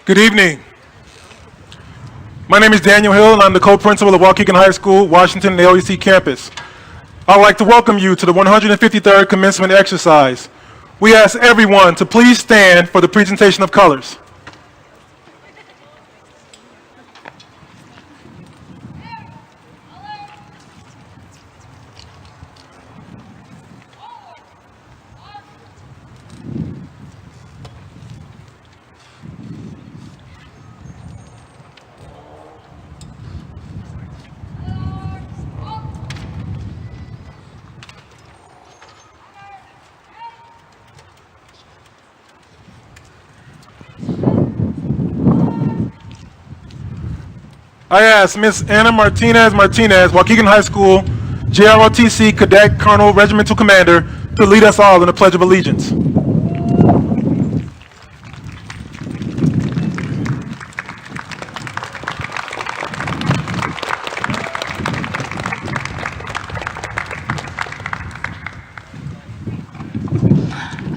Good evening. My name is Daniel Hill, and I'm the co-principal of Waukegan High School, Washington, and the LEC campus. I would like to welcome you to the 153rd commencement exercise. We ask everyone to please stand for the presentation of colors. I ask Ms. Anna Martinez, Waukegan High School, JROTC Cadet Colonel Regimental Commander, to lead us all in the Pledge of Allegiance.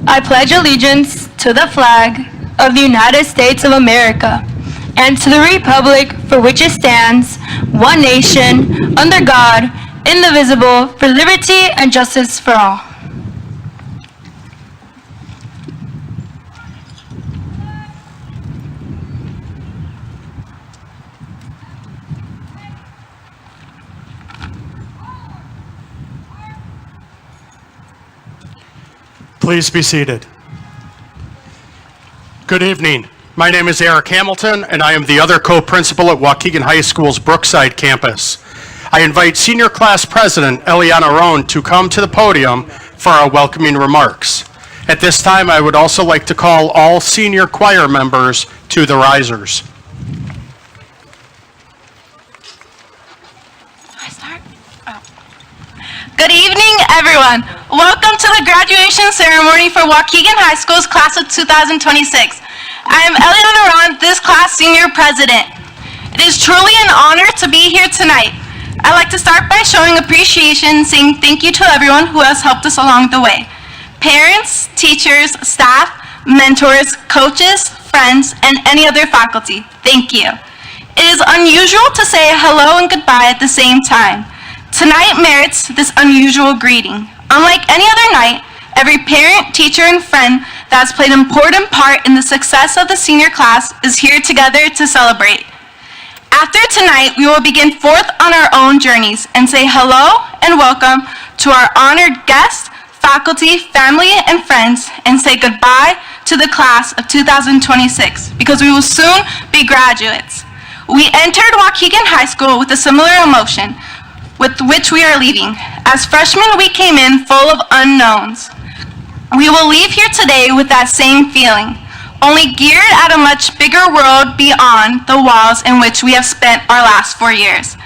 I pledge allegiance to the flag of the United States of America and to the republic for which it stands, one nation, under God, indivisible, for liberty and justice for all. Please be seated. Good evening. My name is Eric Hamilton, and I am the other co-principal at Waukegan High School's Brookside campus. I invite Senior Class President Eliana Roan to come to the podium for our welcoming remarks. At this time, I would also like to call all senior choir members to the risers. Good evening, everyone. Welcome to the graduation ceremony for Waukegan High School's class of 2026. I am Eliana Roan, this class senior president. It is truly an honor to be here tonight. I'd like to start by showing appreciation, saying thank you to everyone who has helped us along the way. Parents, teachers, staff, mentors, coaches, friends, and any other faculty, thank you. It is unusual to say hello and goodbye at the same time. Tonight merits this unusual greeting. Unlike any other night, every parent, teacher, and friend that has played an important part in the success of the senior class is here together to celebrate. After tonight, we will begin forth on our own journeys and say hello and welcome to our honored guests, faculty, family, and friends, and say goodbye to the class of 2026, because we will soon be graduates. We entered Waukegan High School with a similar emotion, with which we are leaving. As freshmen, we came in full of unknowns. We will leave here today with that same feeling, only geared at a much bigger world beyond the walls in which we have spent our last 4 years.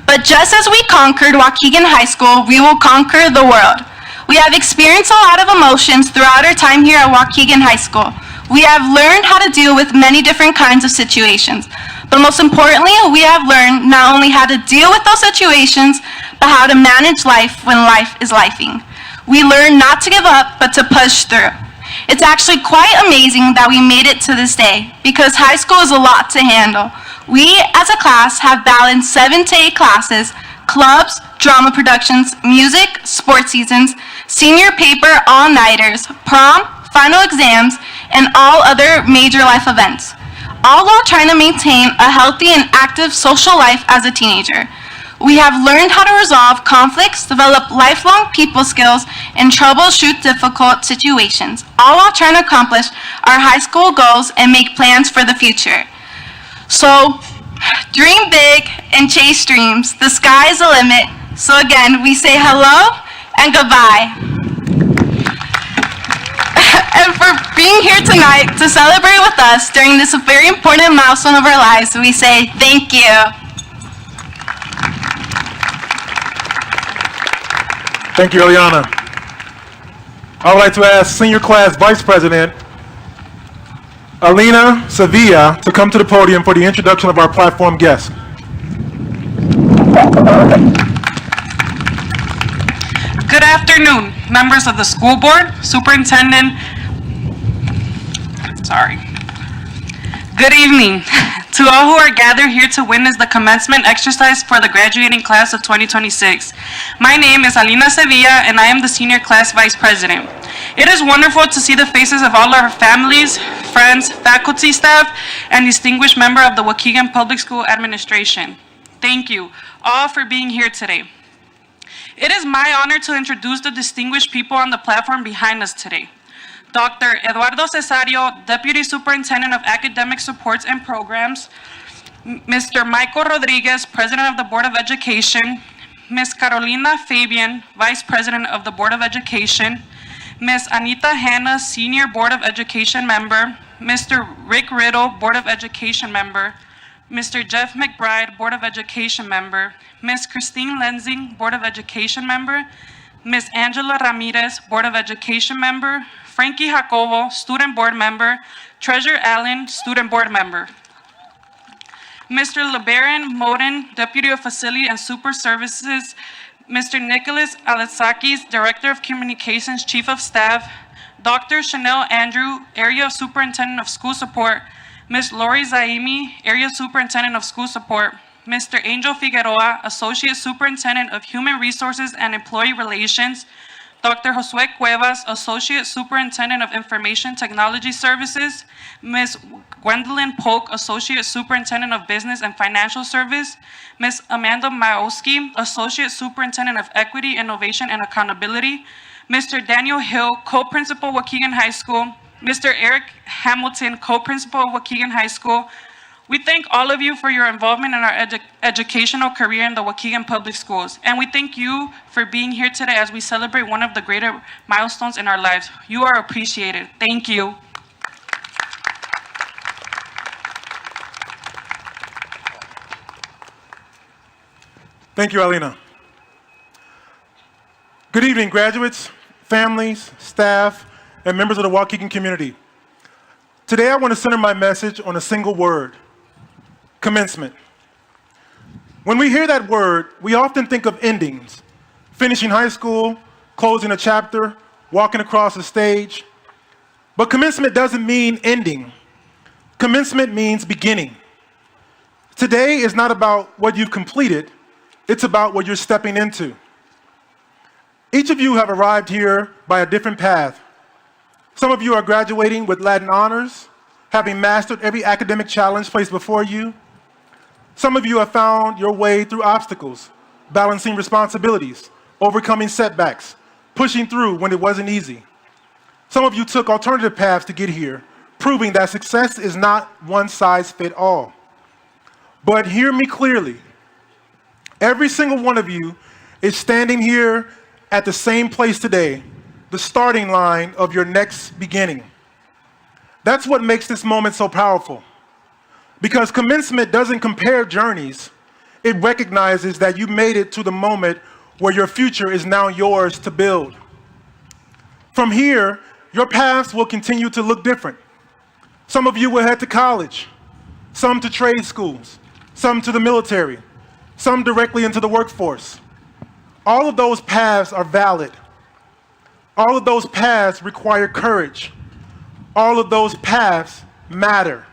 But just as we conquered Waukegan High School, we will conquer the world. We have experienced a lot of emotions throughout our time here at Waukegan High School. We have learned how to deal with many different kinds of situations. But most importantly, we have learned not only how to deal with those situations, but how to manage life when life is lifing. We learned not to give up, but to push through. It's actually quite amazing that we made it to this day, because high school is a lot to handle. We, as a class, have balanced 7 to 8 classes, clubs, drama productions, music, sports seasons, senior paper all-nighters, prom, final exams, and all other major life events, all while trying to maintain a healthy and active social life as a teenager. We have learned how to resolve conflicts, develop lifelong people skills, and troubleshoot difficult situations, all while trying to accomplish our high school goals and make plans for the future. So, dream big and chase dreams. The sky is the limit. So again, we say hello and goodbye. And for being here tonight to celebrate with us during this very important milestone of our lives, we say thank you. Thank you, Eliana. I would like to ask Senior Class Vice President Alina Sevilla to come to the podium for the introduction of our platform guests. Good afternoon, members of the school board, superintendent, Good evening. To all who are gathered here to witness the commencement exercise for the graduating class of 2026. My name is Alina Sevilla, and I am the senior class vice president. It is wonderful to see the faces of all our families, friends, faculty, staff, and distinguished member of the Waukegan Public School Administration. Thank you all for being here today. It is my honor to introduce the distinguished people on the platform behind us today. Dr. Eduardo Cesario, Deputy Superintendent of Academic Supports and Programs, Mr. Michael Rodriguez, President of the Board of Education, Ms. Carolina Fabian, Vice President of the Board of Education, Ms. Anita Hanna, Senior Board of Education Member, Mr. Rick Riddle, Board of Education Member, Mr. Jeff McBride, Board of Education Member, Ms. Christine Lenzing, Board of Education Member, Ms. Angela Ramirez, Board of Education Member, Frankie Jacobo, Student Board Member, Treasurer Allen, Student Board Member. Mr. LeBaron Moden, Deputy of Facility and Super Services, Mr. Nicholas Alexakis, Director of Communications, Chief of Staff, Dr. Chanel Andrew, Area Superintendent of School Support, Ms. Lori Zaimi, Area Superintendent of School Support, Mr. Angel Figueroa, Associate Superintendent of Human Resources and Employee Relations, Dr. Josue Cuevas, Associate Superintendent of Information Technology Services, Ms. Gwendolyn Polk, Associate Superintendent of Business and Financial Service, Ms. Amanda Maoski, Associate Superintendent of Equity, Innovation, and Accountability, Mr. Daniel Hill, Co-Principal, Waukegan High School, Mr. Eric Hamilton, Co-Principal of Waukegan High School. We thank all of you for your involvement in our educational career in the Waukegan Public Schools. And we thank you for being here today as we celebrate one of the greater milestones in our lives. You are appreciated. Thank you. Thank you, Alina. Good evening, graduates, families, staff, and members of the Waukegan community. Today, I want to center my message on a single word: commencement. When we hear that word, we often think of endings: finishing high school, closing a chapter, walking across a stage. But commencement doesn't mean ending. Commencement means beginning. Today is not about what you've completed, it's about what you're stepping into. Each of you have arrived here by a different path. Some of you are graduating with Latin honors, having mastered every academic challenge placed before you. Some of you have found your way through obstacles, balancing responsibilities, overcoming setbacks, pushing through when it wasn't easy. Some of you took alternative paths to get here, proving that success is not one size fits all. But hear me clearly. Every single one of you is standing here at the same place today, the starting line of your next beginning. That's what makes this moment so powerful. Because commencement doesn't compare journeys. It recognizes that you made it to the moment where your future is now yours to build. From here, your paths will continue to look different. Some of you will head to college, some to trade schools, some to the military, some directly into the workforce. All of those paths are valid. All of those paths require courage. All of those paths matter.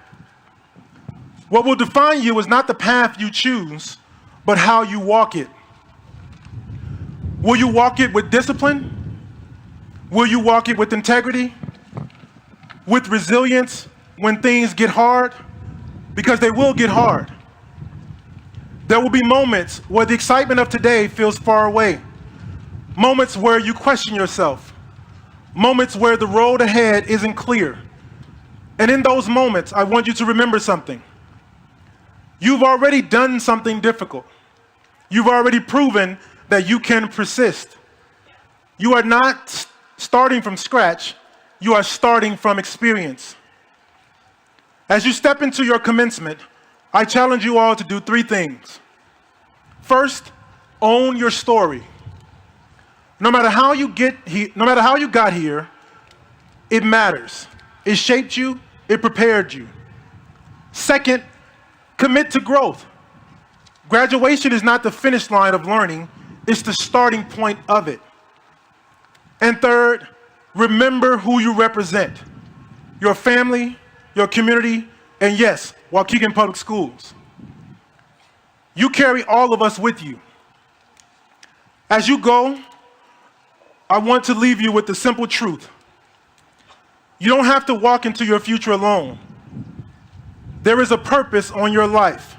What will define you is not the path you choose, but how you walk it. Will you walk it with discipline? Will you walk it with integrity? With resilience when things get hard? Because they will get hard. There will be moments where the excitement of today feels far away. Moments where you question yourself. Moments where the road ahead isn't clear. And in those moments, I want you to remember something. You've already done something difficult. You've already proven that you can persist. You are not starting from scratch. You are starting from experience. As you step into your commencement, I challenge you all to do three things. First, own your story. No matter how you got here, it matters. It shaped you, it prepared you. Second, commit to growth. Graduation is not the finish line of learning, it's the starting point of it. And third, remember who you represent. Your family, your community, and yes, Waukegan Public Schools. You carry all of us with you. As you go, I want to leave you with the simple truth. You don't have to walk into your future alone. There is a purpose on your life.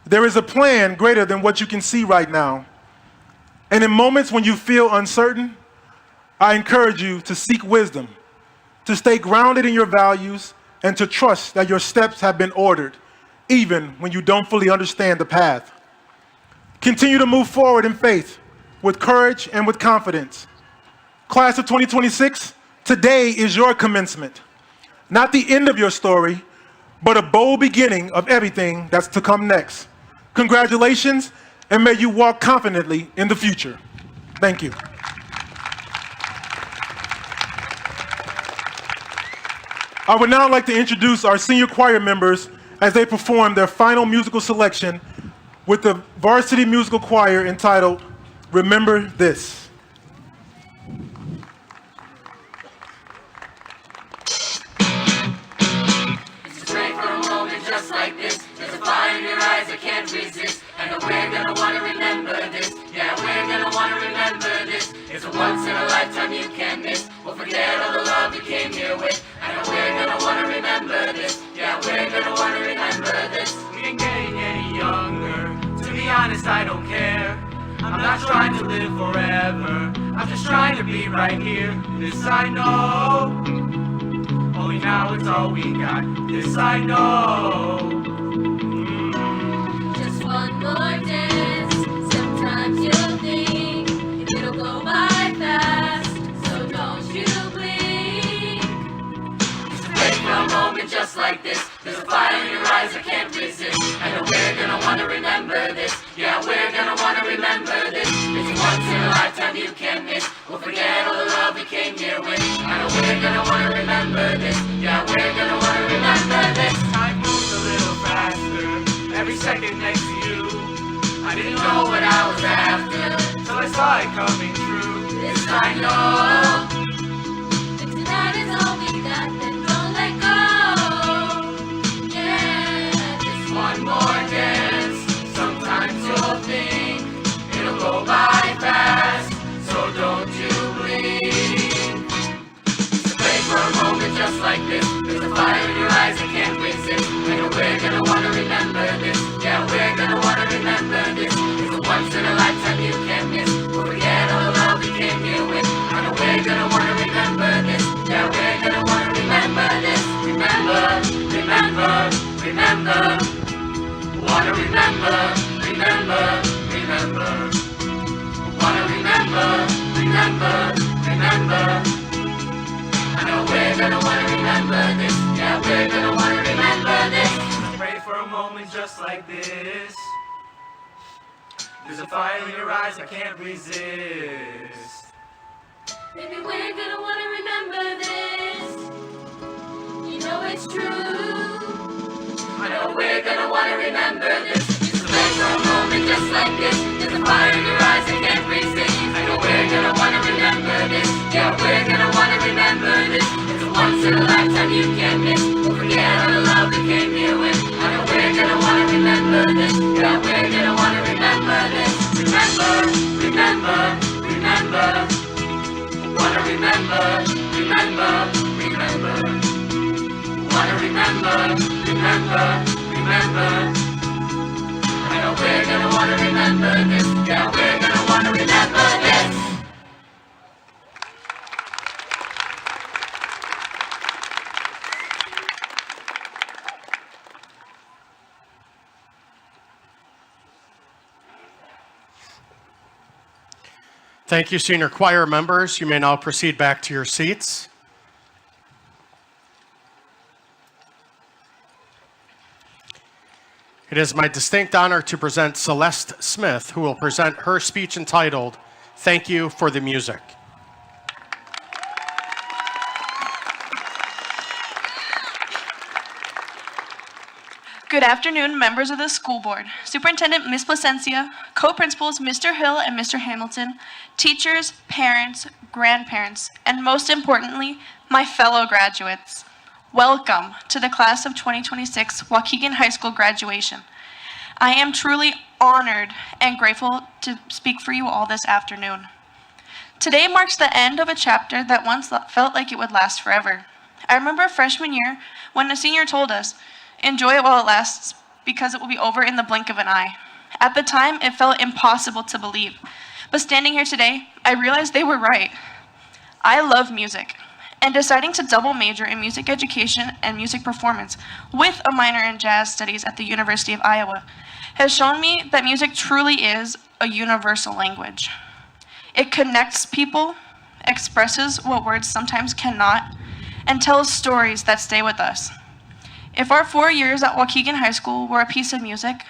There is a plan greater than what you can see right now. And in moments when you feel uncertain, I encourage you to seek wisdom, to stay grounded in your values, and to trust that your steps have been ordered, even when you don't fully understand the path. Continue to move forward in faith, with courage and with confidence. Class of 2026, today is your commencement. Not the end of your story, but a bold beginning of everything that's to come next. Congratulations, and may you walk confidently in the future. Thank you. I would now like to introduce our senior choir members as they perform their final musical selection with the varsity musical choir entitled Remember This. Pray for a moment just like this. There's a fire in your eyes I can't resist. I know we're gonna wanna remember this. Yeah, we're gonna wanna remember this. It's a once in a lifetime you can't miss. We'll forget all the love you came here with. I know we're gonna wanna remember this. Yeah, we're gonna wanna remember this. We ain't getting any younger. To be honest, I don't care. I'm not trying to live forever. I'm just trying to be right here. This I know. Only now it's all we got. This I know. Just one more dance. Sometimes you'll think it'll go by fast, so don't you blink. Wait for a moment just like this. There's a fire in your eyes I can't resist. I know we're gonna wanna remember this. Yeah, we're gonna wanna remember this. It's a once in a lifetime you can't miss. We'll forget all the love we came here with. I know we're gonna wanna remember this. Yeah, we're gonna wanna remember this. Time moves a little faster. Every second next to you. I didn't know what I was after till I saw it coming true. This I know. If tonight is all we got, then don't let go. Yeah, just One more dance. Sometimes you'll think it'll go by fast, so don't you blink. Wait for a moment just like this. There's a fire in your eyes I can't resist. I know we're gonna wanna remember this. Yeah, we're gonna wanna remember this. It's a once in a lifetime you can't miss. We'll forget all the love we came here with. I know we're gonna wanna remember this. Yeah, we're gonna wanna remember this. Remember, remember, remember. Wanna remember, remember, remember. Wanna remember, remember, remember. I know we're gonna wanna remember this. Yeah, we're gonna wanna remember this. Pray for a moment just like this. There's a fire in your eyes I can't resist. Baby, we're gonna wanna remember this. You know it's true. I know we're gonna wanna remember this. Just wait for a moment just like this. There's a fire in your eyes I can't resist. I know we're gonna wanna remember this. Yeah, we're gonna wanna remember this. It's a once in a lifetime you can't miss. We'll forget all the love we came here with. I know we're gonna wanna remember this. Yeah, we're gonna wanna remember this. Remember, remember, remember. Wanna remember, remember, remember. Wanna remember, remember, remember. I know we're gonna wanna remember this. Yeah, we're gonna wanna remember this. Thank you, senior choir members. You may now proceed back to your seats. It is my distinct honor to present Celeste Smith, who will present her speech entitled, Thank You for the Music. Good afternoon, members of the school board, Superintendent Ms. Placencia, co-principals Mr. Hill and Mr. Hamilton, teachers, parents, grandparents, and most importantly, my fellow graduates. Welcome to the class of 2026 Waukegan High School graduation. I am truly honored and grateful to speak for you all this afternoon. Today marks the end of a chapter that once felt like it would last forever. I remember freshman year when a senior told us, "Enjoy it while it lasts because it will be over in the blink of an eye." At the time, it felt impossible to believe. But standing here today, I realized they were right. I love music, and deciding to double major in music education and music performance with a minor in jazz studies at the University of Iowa has shown me that music truly is a universal language. It connects people, expresses what words sometimes cannot, and tells stories that stay with us. If our 4 years at Waukegan High School were a piece of music,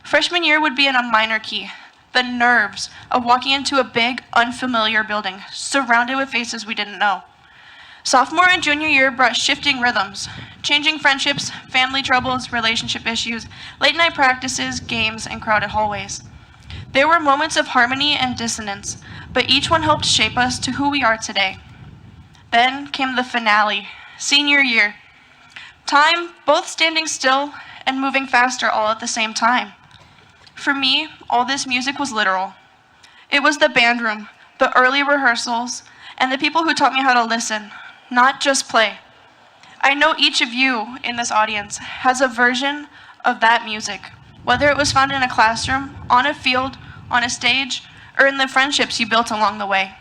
freshman year would be in a minor key. The nerves of walking into a big, unfamiliar building, surrounded with faces we didn't know. Sophomore and junior year brought shifting rhythms, changing friendships, family troubles, relationship issues, late-night practices, games, and crowded hallways. There were moments of harmony and dissonance, but each one helped shape us to who we are today. Then came the finale, senior year. Time, both standing still and moving faster all at the same time. For me, all this music was literal. It was the band room, the early rehearsals, and the people who taught me how to listen, not just play. I know each of you in this audience has a version of that music, whether it was found in a classroom, on a field, on a stage, or in the friendships you built along the way.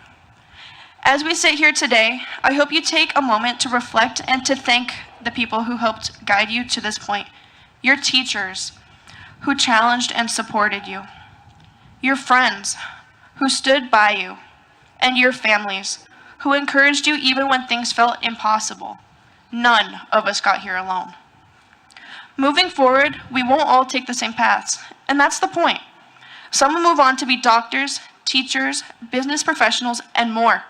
As we sit here today, I hope you take a moment to reflect and to thank the people who helped guide you to this point. Your teachers, who challenged and supported you. Your friends, who stood by you. And your families, who encouraged you even when things felt impossible. None of us got here alone. Moving forward, we won't all take the same paths, and that's the point. Some will move on to be doctors, teachers, business professionals, and more.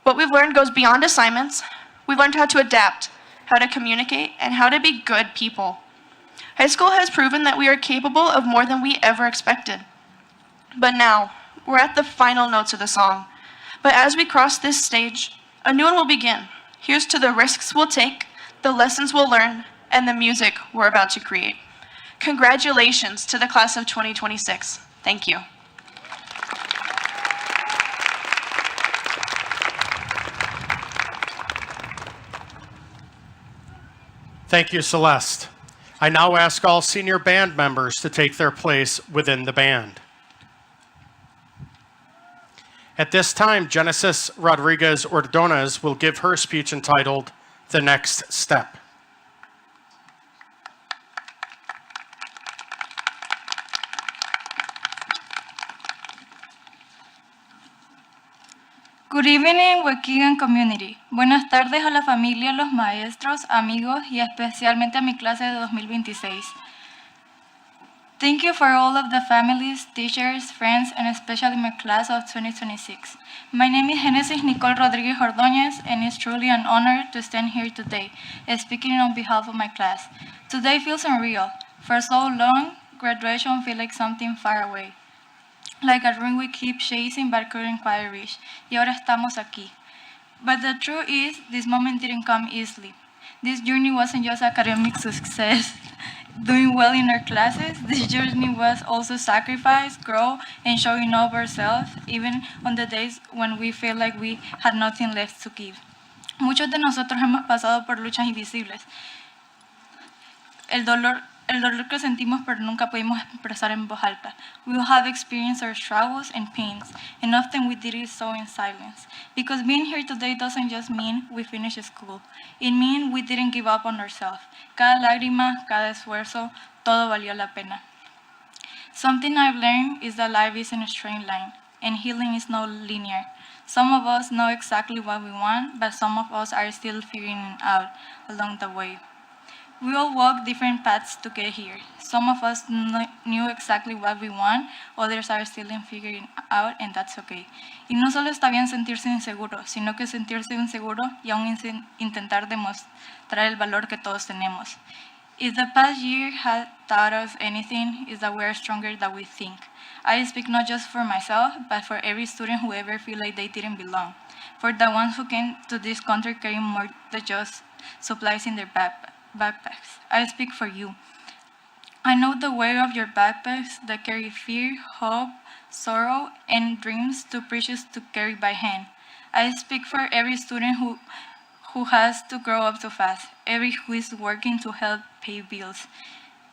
What we've learned goes beyond assignments. We've learned how to adapt, how to communicate, and how to be good people. High school has proven that we are capable of more than we ever expected. But now, we're at the final notes of the song. But as we cross this stage, a new one will begin. Here's to the risks we'll take, the lessons we'll learn, and the music we're about to create. Congratulations to the class of 2026. Thank you. Thank you, Celeste. I now ask all senior band members to take their place within the band. At this time, Genesis Rodriguez Ordonez will give her speech entitled, "The Next Step." Good evening, Waukegan community. Buenas tardes a la familia, los maestros, amigos y especialmente a mi clase de 2026. Thank you for all of the families, teachers, friends, and especially my class of 2026. My name is Genesis Nicole Rodriguez Ordóñez, and it's truly an honor to stand here today, speaking on behalf of my class. Today feels unreal. For so long, graduation feels like something far away. Like a dream we keep chasing but couldn't quite reach. Y ahora estamos aquí. But the truth is, this moment didn't come easily. This journey wasn't just academic success, doing well in our classes. This journey was also sacrifice, growth, and showing up ourselves, even on the days when we feel like we had nothing left to give. Muchos de nosotros hemos pasado por luchas invisibles. El dolor que sentimos pero nunca pudimos expresar en voz alta. We all have experienced our struggles and pains, and often we did it so in silence. Because being here today doesn't just mean we finished school. It means we didn't give up on ourselves. Cada lágrima, cada esfuerzo, todo valió la pena. Something I've learned is that life isn't a straight line, and healing is not linear. Some of us know exactly what we want, but some of us are still figuring it out along the way. We all walk different paths to get here. Some of us knew exactly what we want, others are still in figuring out, and that's okay. Y no solo está bien sentirse inseguro, sino que sentirse inseguro y aún intentar demostrar el valor que todos tenemos. If the past year had taught us anything, is that we are stronger than we think. I speak not just for myself, but for every student who ever feel like they didn't belong. For the ones who came to this country carrying more than just supplies in their backpacks. I speak for you. I know the weight of your backpacks that carry fear, hope, sorrow, and dreams too precious to carry by hand. I speak for every student who has to grow up too fast, every who is working to help pay bills,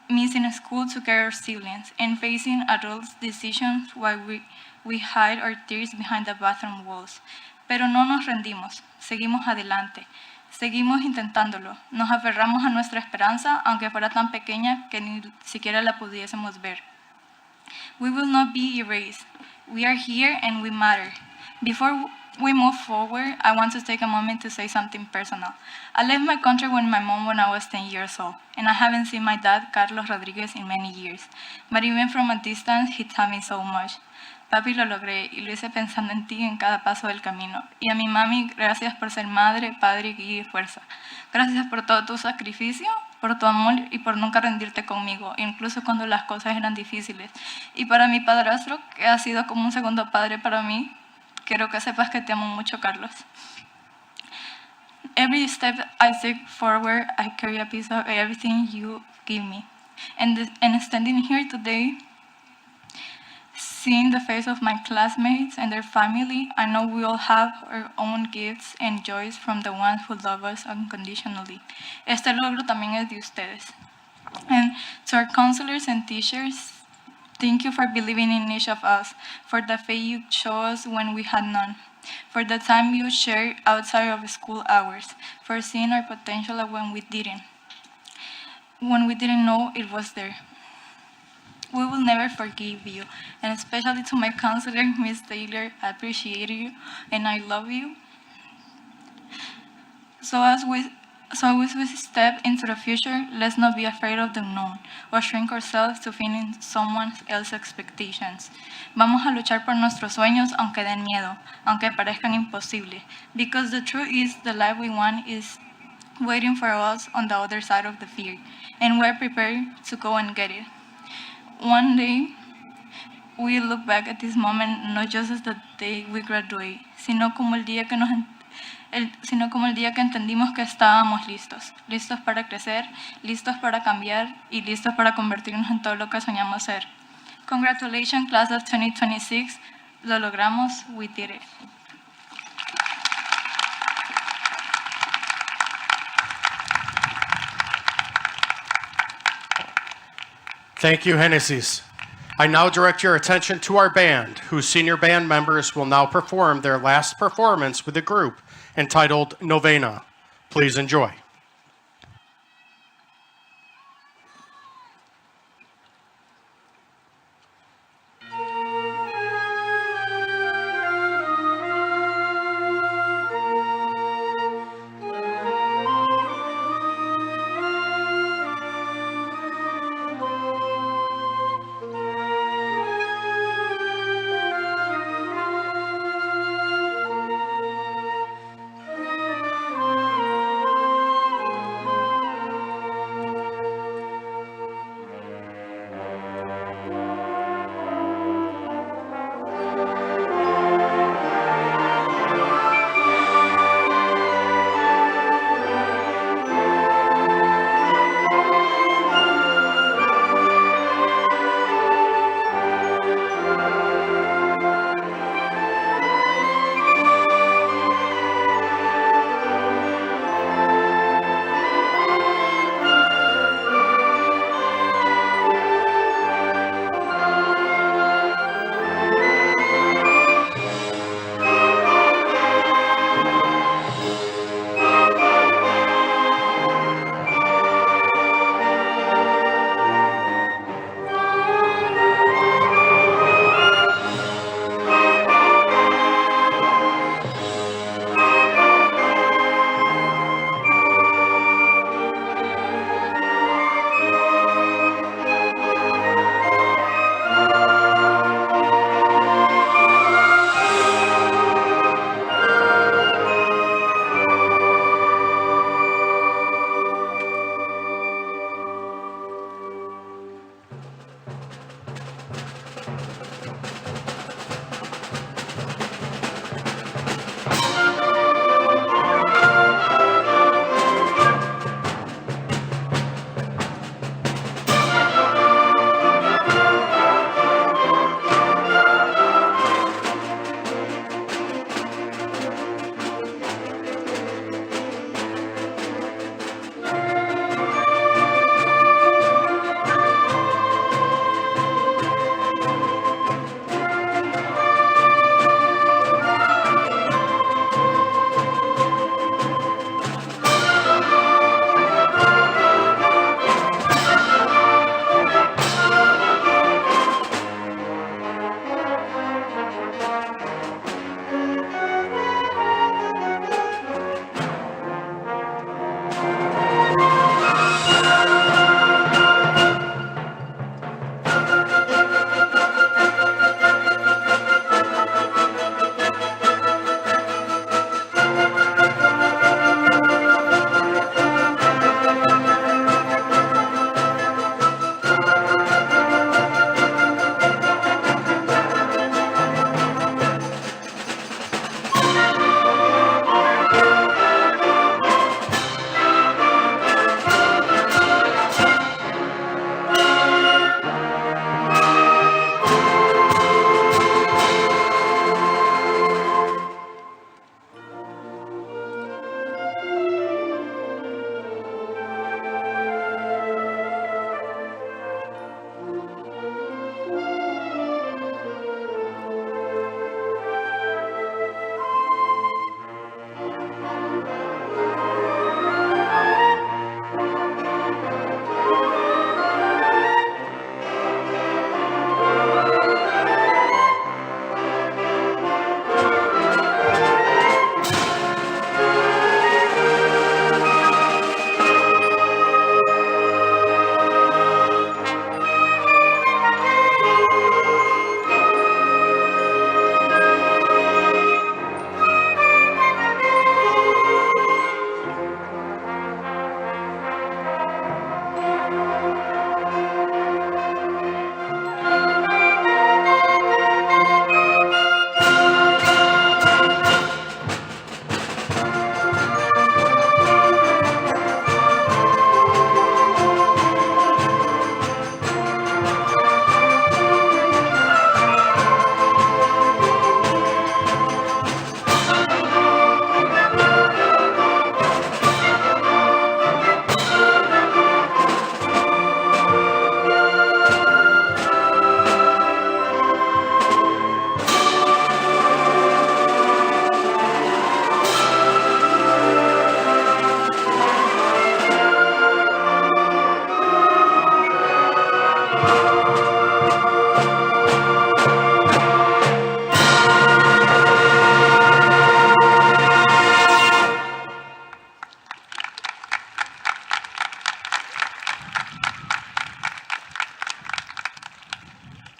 missing school to care of siblings, and facing adults' decisions while we hide our tears behind the bathroom walls. Pero no nos rendimos, seguimos adelante, seguimos intentándolo, nos aferramos a nuestra esperanza, aunque fuera tan pequeña que ni siquiera la pudiésemos ver. We will not be erased. We are here and we matter. Before we move forward, I want to take a moment to say something personal. I left my country with my mom when I was 10 years old, and I haven't seen my dad, Carlos Rodriguez, in many years. But even from a distance, he taught me so much. Papi, lo logré y lo hice pensando en ti en cada paso del camino. Y a mi mami, gracias por ser madre, padre, guía y fuerza. Gracias por todo tu sacrificio, por tu amor y por nunca rendirte conmigo, incluso cuando las cosas eran difíciles. Y para mi padrastro, que ha sido como un segundo padre para mí, quiero que sepas que te amo mucho, Carlos. Every step I take forward, I carry a piece of everything you give me. And standing here today, seeing the face of my classmates and their family, I know we all have our own gifts and joys from the ones who love us unconditionally. Este logro también es de ustedes. And to our counselors and teachers, thank you for believing in each of us, for the faith you showed us when we had none, for the time you shared outside of school hours, for seeing our potential when we didn't know it was there. We will never forgive you, and especially to my counselor, Miss Taylor, I appreciate you and I love you. So as we step into the future, let's not be afraid of the unknown or shrink ourselves to fit in someone else's expectations. Vamos a luchar por nuestros sueños aunque den miedo, aunque parezcan imposibles, because the truth is the life we want is waiting for us on the other side of the fear, and we're prepared to go and get it. One day, we look back at this moment not just as the day we graduate, sino como el día que entendimos que estábamos listos para crecer, listos para cambiar y listos para convertirnos en todo lo que soñamos ser. Congratulations, class of 2026. Lo logramos, we did it. Thank you, Genesis. I now direct your attention to our band, whose senior band members will now perform their last performance with the group entitled Novena. Please enjoy.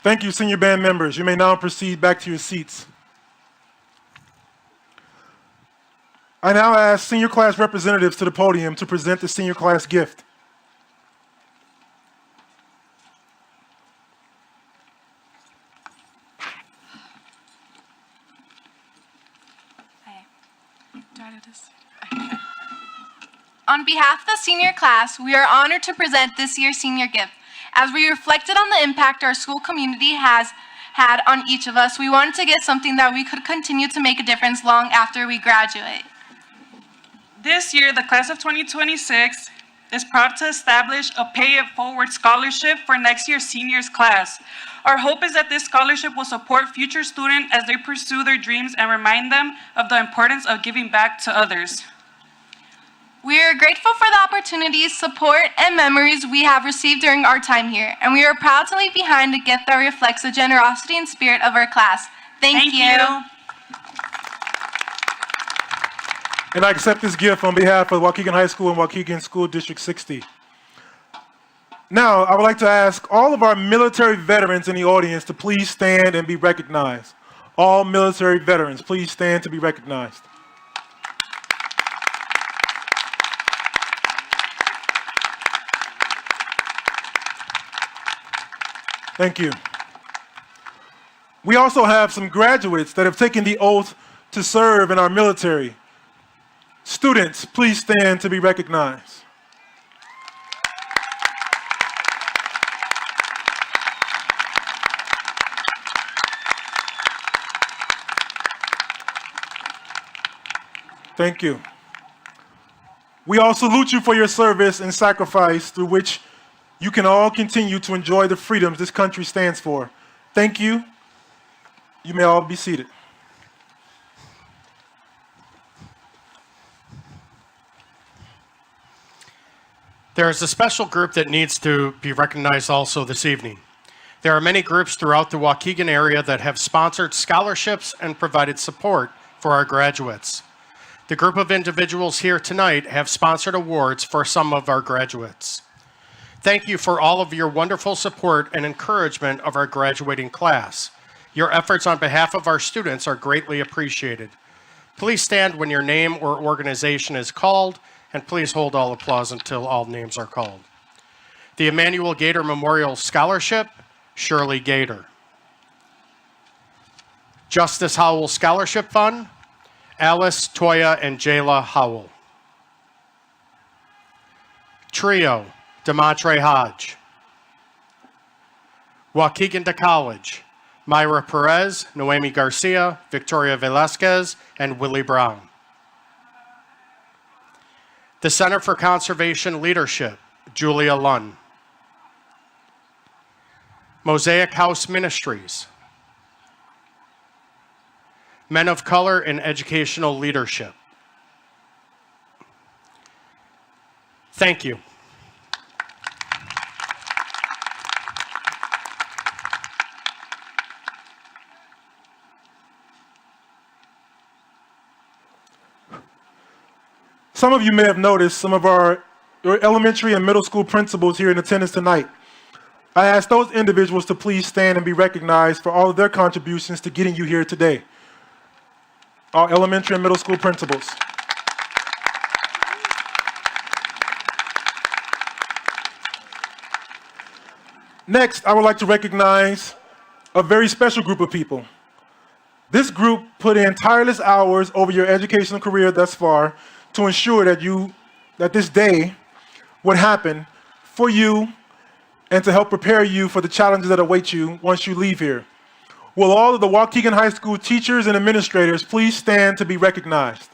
Thank you, senior band members. You may now proceed back to your seats. I now ask senior class representatives to the podium to present the senior class gift. On behalf of the senior class, we are honored to present this year's senior gift. As we reflected on the impact our school community has had on each of us, we wanted to get something that we could continue to make a difference long after we graduate. This year, the class of 2026 is proud to establish a Pay It Forward scholarship for next year's seniors class. Our hope is that this scholarship will support future students as they pursue their dreams and remind them of the importance of giving back to others. We are grateful for the opportunities, support, and memories we have received during our time here, and we are proud to leave behind a gift that reflects the generosity and spirit of our class. Thank you. And I accept this gift on behalf of Waukegan High School and Waukegan School District 60. Now, I would like to ask all of our military veterans in the audience to please stand and be recognized. All military veterans, please stand to be recognized. Thank you. We also have some graduates that have taken the oath to serve in our military. Students, please stand to be recognized. Thank you. We all salute you for your service and sacrifice through which you can all continue to enjoy the freedoms this country stands for. Thank you. You may all be seated. There is a special group that needs to be recognized also this evening. There are many groups throughout the Waukegan area that have sponsored scholarships and provided support for our graduates. The group of individuals here tonight have sponsored awards for some of our graduates. Thank you for all of your wonderful support and encouragement of our graduating class. Your efforts on behalf of our students are greatly appreciated. Please stand when your name or organization is called, and please hold all applause until all names are called. The Emmanuel Gator Memorial Scholarship, Shirley Gator. Justice Howell Scholarship Fund, Alice, Toya, and Jayla Howell. Trio, Demontre Hodge. Waukegan to College, Myra Perez, Noemi Garcia, Victoria Velasquez, and Willie Brown. The Center for Conservation Leadership, Julia Lunn. Mosaic House Ministries. Men of Color in Educational Leadership. Thank you. Some of you may have noticed some of your elementary and middle school principals here in attendance tonight. I ask those individuals to please stand and be recognized for all of their contributions to getting you here today. Our elementary and middle school principals. Next, I would like to recognize a very special group of people. This group put in tireless hours over your educational career thus far to ensure that this day would happen for you and to help prepare you for the challenges that await you once you leave here. Will all of the Waukegan High School teachers and administrators please stand to be recognized?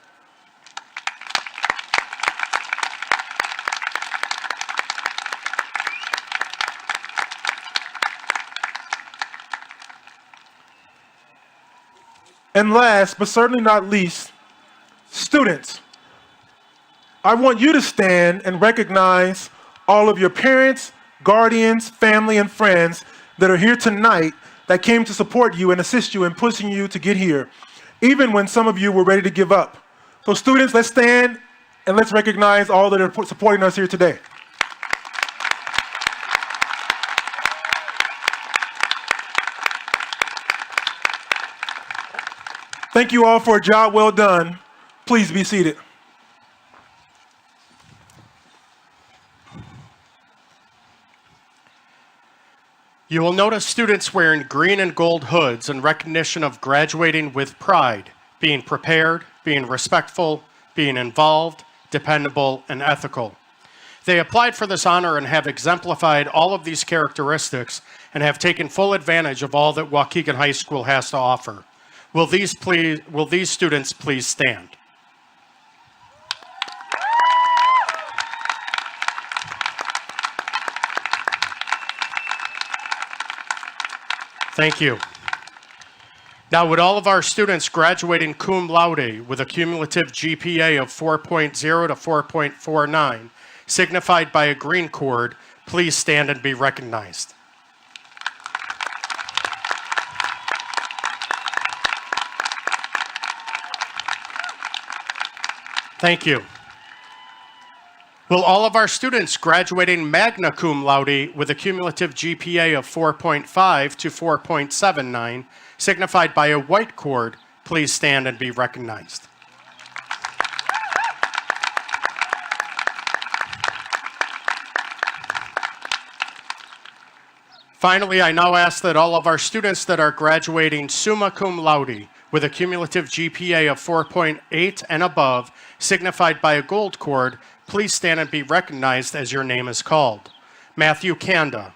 And last, but certainly not least, students. I want you to stand and recognize all of your parents, guardians, family, and friends that are here tonight that came to support you and assist you in pushing you to get here, even when some of you were ready to give up. So students, let's stand and let's recognize all that are supporting us here today. Thank you all for a job well done. Please be seated. You will notice students wearing green and gold hoods in recognition of graduating with pride, being prepared, being respectful, being involved, dependable, and ethical. They applied for this honor and have exemplified all of these characteristics and have taken full advantage of all that Waukegan High School has to offer. Will these students please stand? Thank you. Now, would all of our students graduating cum laude with a cumulative GPA of 4.0 to 4.49, signified by a green cord, please stand and be recognized? Thank you. Will all of our students graduating magna cum laude with a cumulative GPA of 4.5 to 4.79, signified by a white cord, please stand and be recognized? Finally, I now ask that all of our students that are graduating summa cum laude with a cumulative GPA of 4.8 and above, signified by a gold cord, please stand and be recognized as your name is called. Matthew Kanda,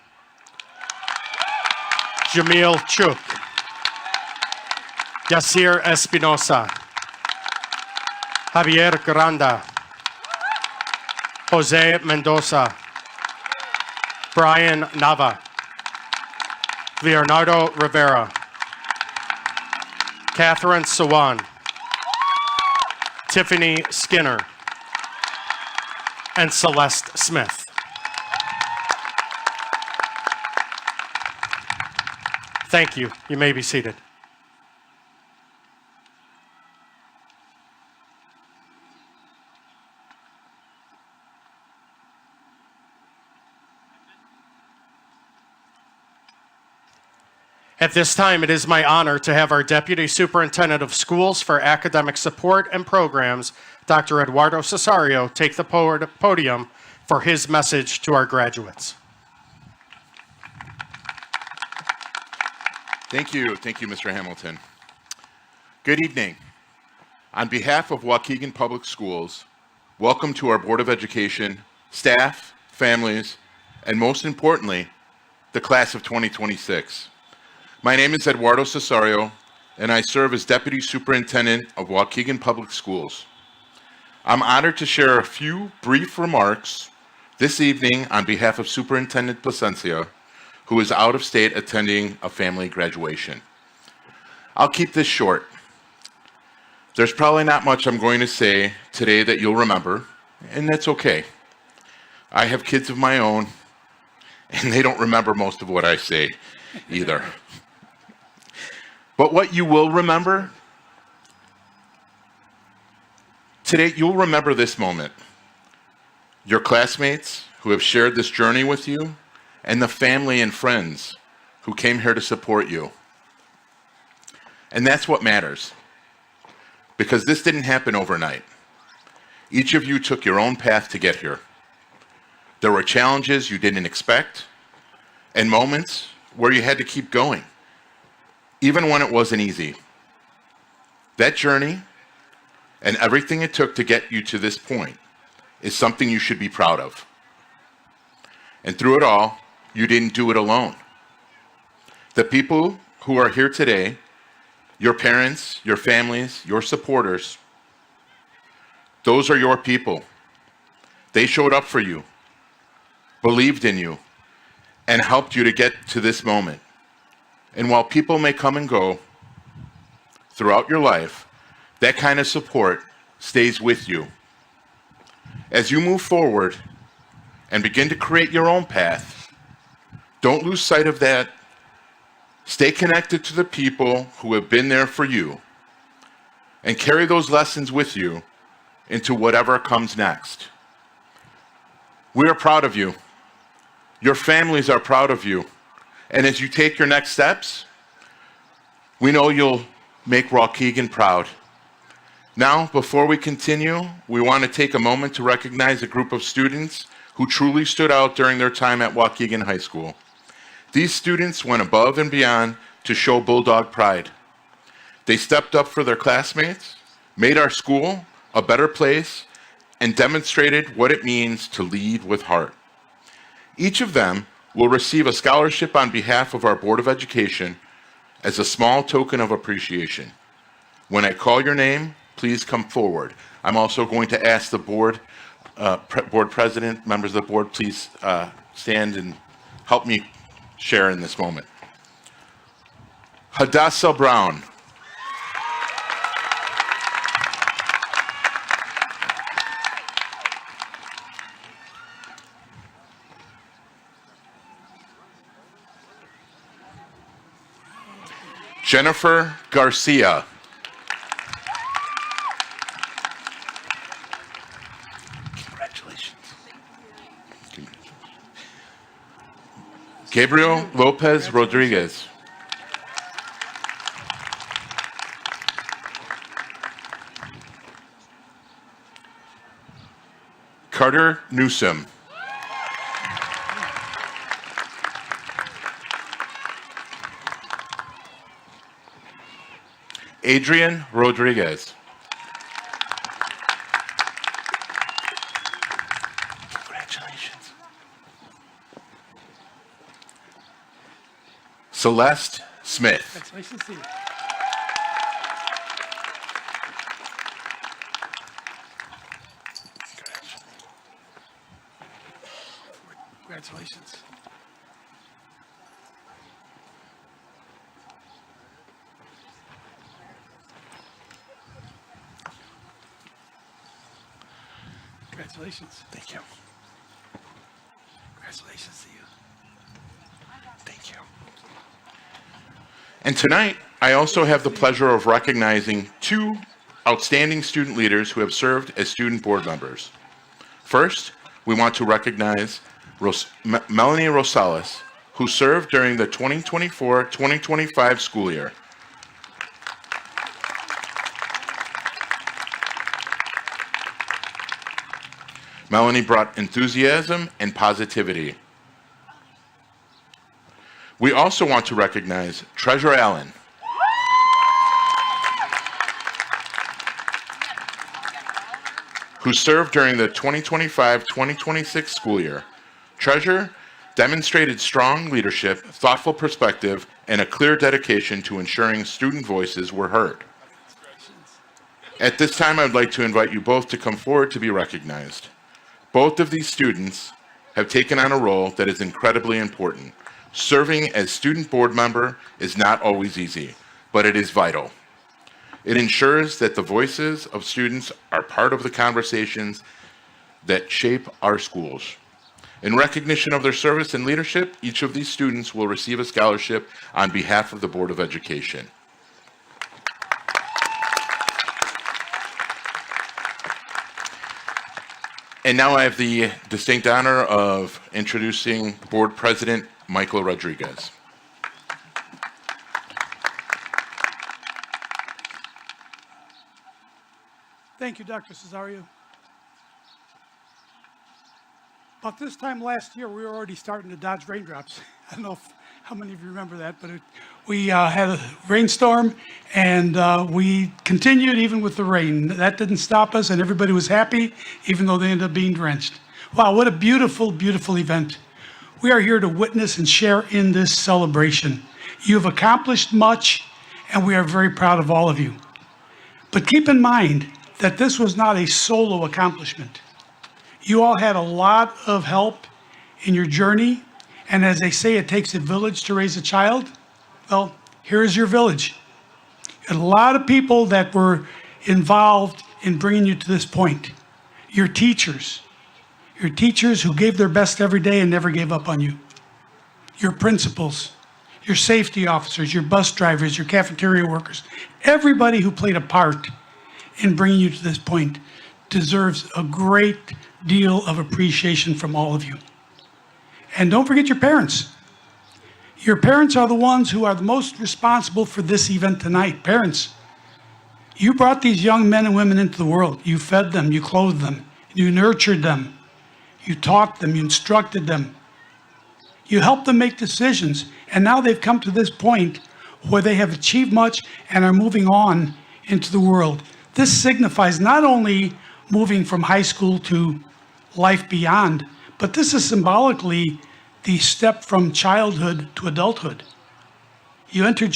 Jamil Chuk, Yasir Espinosa, Javier Granda, Jose Mendoza, Brian Nava, Leonardo Rivera, Catherine Sawan, Tiffany Skinner, and Celeste Smith. Thank you. You may be seated. At this time, it is my honor to have our Deputy Superintendent of Schools for Academic Support and Programs, Dr. Eduardo Cesario, take the podium for his message to our graduates. Thank you, Mr. Hamilton. Good evening. On behalf of Waukegan Public Schools, welcome to our Board of Education, staff, families, and most importantly, the class of 2026. My name is Eduardo Cesario, and I serve as Deputy Superintendent of Waukegan Public Schools. I'm honored to share a few brief remarks this evening on behalf of Superintendent Placencia, who is out of state attending a family graduation. I'll keep this short. There's probably not much I'm going to say today that you'll remember, and that's okay. I have kids of my own, and they don't remember most of what I say either. But what you will remember, today you'll remember this moment. Your classmates who have shared this journey with you, and the family and friends who came here to support you. And that's what matters, because this didn't happen overnight. Each of you took your own path to get here. There were challenges you didn't expect, and moments where you had to keep going, even when it wasn't easy. That journey and everything it took to get you to this point is something you should be proud of. And through it all, you didn't do it alone. The people who are here today, your parents, your families, your supporters, those are your people. They showed up for you, believed in you, and helped you to get to this moment. And while people may come and go throughout your life, that kind of support stays with you. As you move forward and begin to create your own path, don't lose sight of that. Stay connected to the people who have been there for you, and carry those lessons with you into whatever comes next. We are proud of you. Your families are proud of you. And as you take your next steps, we know you'll make Waukegan proud. Now, before we continue, we want to take a moment to recognize a group of students who truly stood out during their time at Waukegan High School. These students went above and beyond to show Bulldog pride. They stepped up for their classmates, made our school a better place, and demonstrated what it means to lead with heart. Each of them will receive a scholarship on behalf of our Board of Education as a small token of appreciation. When I call your name, please come forward. I'm also going to ask the board, board president, members of the board, please stand and help me share in this moment. Hadassah Brown. Jennifer Garcia. Congratulations. Gabriel Lopez Rodriguez. Carter Newsom. Adrian Rodriguez. Congratulations. Celeste Smith. Congratulations to you. Congratulations. Congratulations. Thank you. Congratulations to you. Thank you. And tonight, I also have the pleasure of recognizing two outstanding student leaders who have served as student board members. First, we want to recognize Melanie Rosales, who served during the 2024-2025 school year. Melanie brought enthusiasm and positivity. We also want to recognize Treasurer Allen, who served during the 2025-2026 school year. Treasurer demonstrated strong leadership, thoughtful perspective, and a clear dedication to ensuring student voices were heard. At this time, I would like to invite you both to come forward to be recognized. Both of these students have taken on a role that is incredibly important. Serving as student board member is not always easy, but it is vital. It ensures that the voices of students are part of the conversations that shape our schools. In recognition of their service and leadership, each of these students will receive a scholarship on behalf of the Board of Education. And now I have the distinct honor of introducing Board President Michael Rodriguez. Thank you, Dr. Cesario. About this time last year, we were already starting to dodge raindrops. I don't know how many of you remember that, but we had a rainstorm, and we continued even with the rain. That didn't stop us, and everybody was happy, even though they ended up being drenched. Wow, what a beautiful, beautiful event. We are here to witness and share in this celebration. You have accomplished much, and we are very proud of all of you. But keep in mind that this was not a solo accomplishment. You all had a lot of help in your journey, and as they say, it takes a village to raise a child. Well, here's your village. And a lot of people that were involved in bringing you to this point. Your teachers who gave their best every day and never gave up on you. Your principals, your safety officers, your bus drivers, your cafeteria workers. Everybody who played a part in bringing you to this point deserves a great deal of appreciation from all of you. And don't forget your parents. Your parents are the ones who are the most responsible for this event tonight. Parents, you brought these young men and women into the world. You fed them, you clothed them, you nurtured them, you taught them, you instructed them. You helped them make decisions, and now they've come to this point where they have achieved much and are moving on into the world. This signifies not only moving from high school to life beyond, but this is symbolically the step from childhood to adulthood. You entered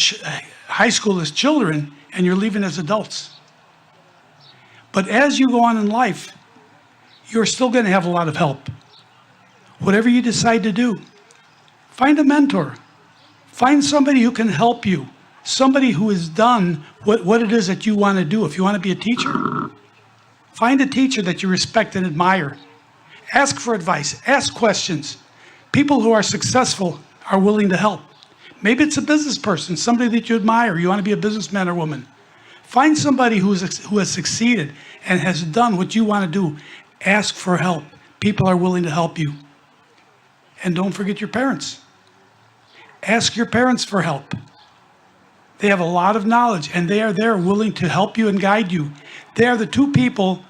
high school as children, and you're leaving as adults. But as you go on in life, you're still going to have a lot of help. Whatever you decide to do, find a mentor. Find somebody who can help you. Somebody who has done what it is that you want to do. If you want to be a teacher, find a teacher that you respect and admire. Ask for advice. Ask questions. People who are successful are willing to help. Maybe it's a business person, somebody that you admire. You want to be a businessman or woman. Find somebody who has succeeded and has done what you want to do. Ask for help. People are willing to help you. And don't forget your parents. Ask your parents for help. They have a lot of knowledge, and they are there willing to help you and guide you. They are the two people,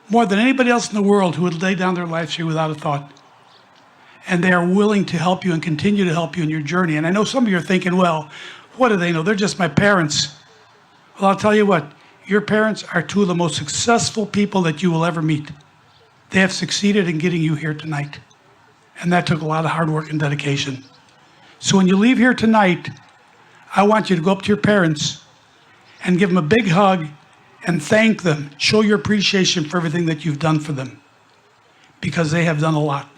more than anybody else in the world, who would lay down their lives for you without a thought. And they are willing to help you and continue to help you in your journey. And I know some of you are thinking, well, what do they know? They're just my parents. Well, I'll tell you what, your parents are two of the most successful people that you will ever meet. They have succeeded in getting you here tonight. And that took a lot of hard work and dedication. So when you leave here tonight, I want you to go up to your parents and give them a big hug and thank them. Show your appreciation for everything that you've done for them, because they have done a lot.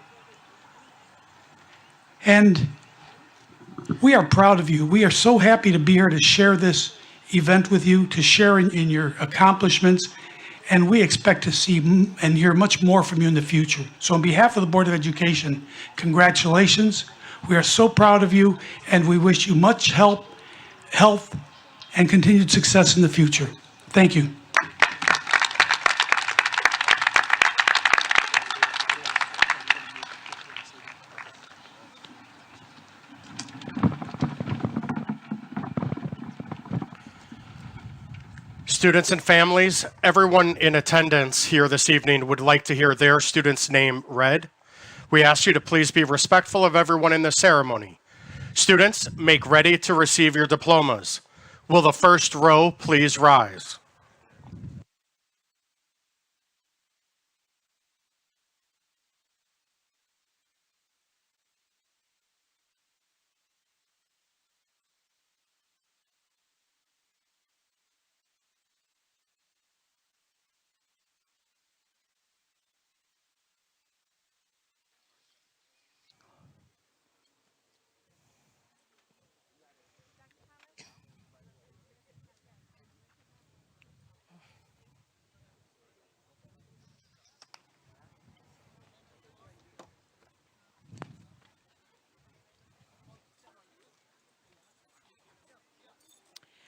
And we are proud of you. We are so happy to be here to share this event with you, to share in your accomplishments, and we expect to see and hear much more from you in the future. So on behalf of the Board of Education, congratulations. We are so proud of you, and we wish you much health, and continued success in the future. Thank you. Students and families, everyone in attendance here this evening would like to hear their student's name read. We ask you to please be respectful of everyone in the ceremony. Students, make ready to receive your diplomas. Will the first row please rise?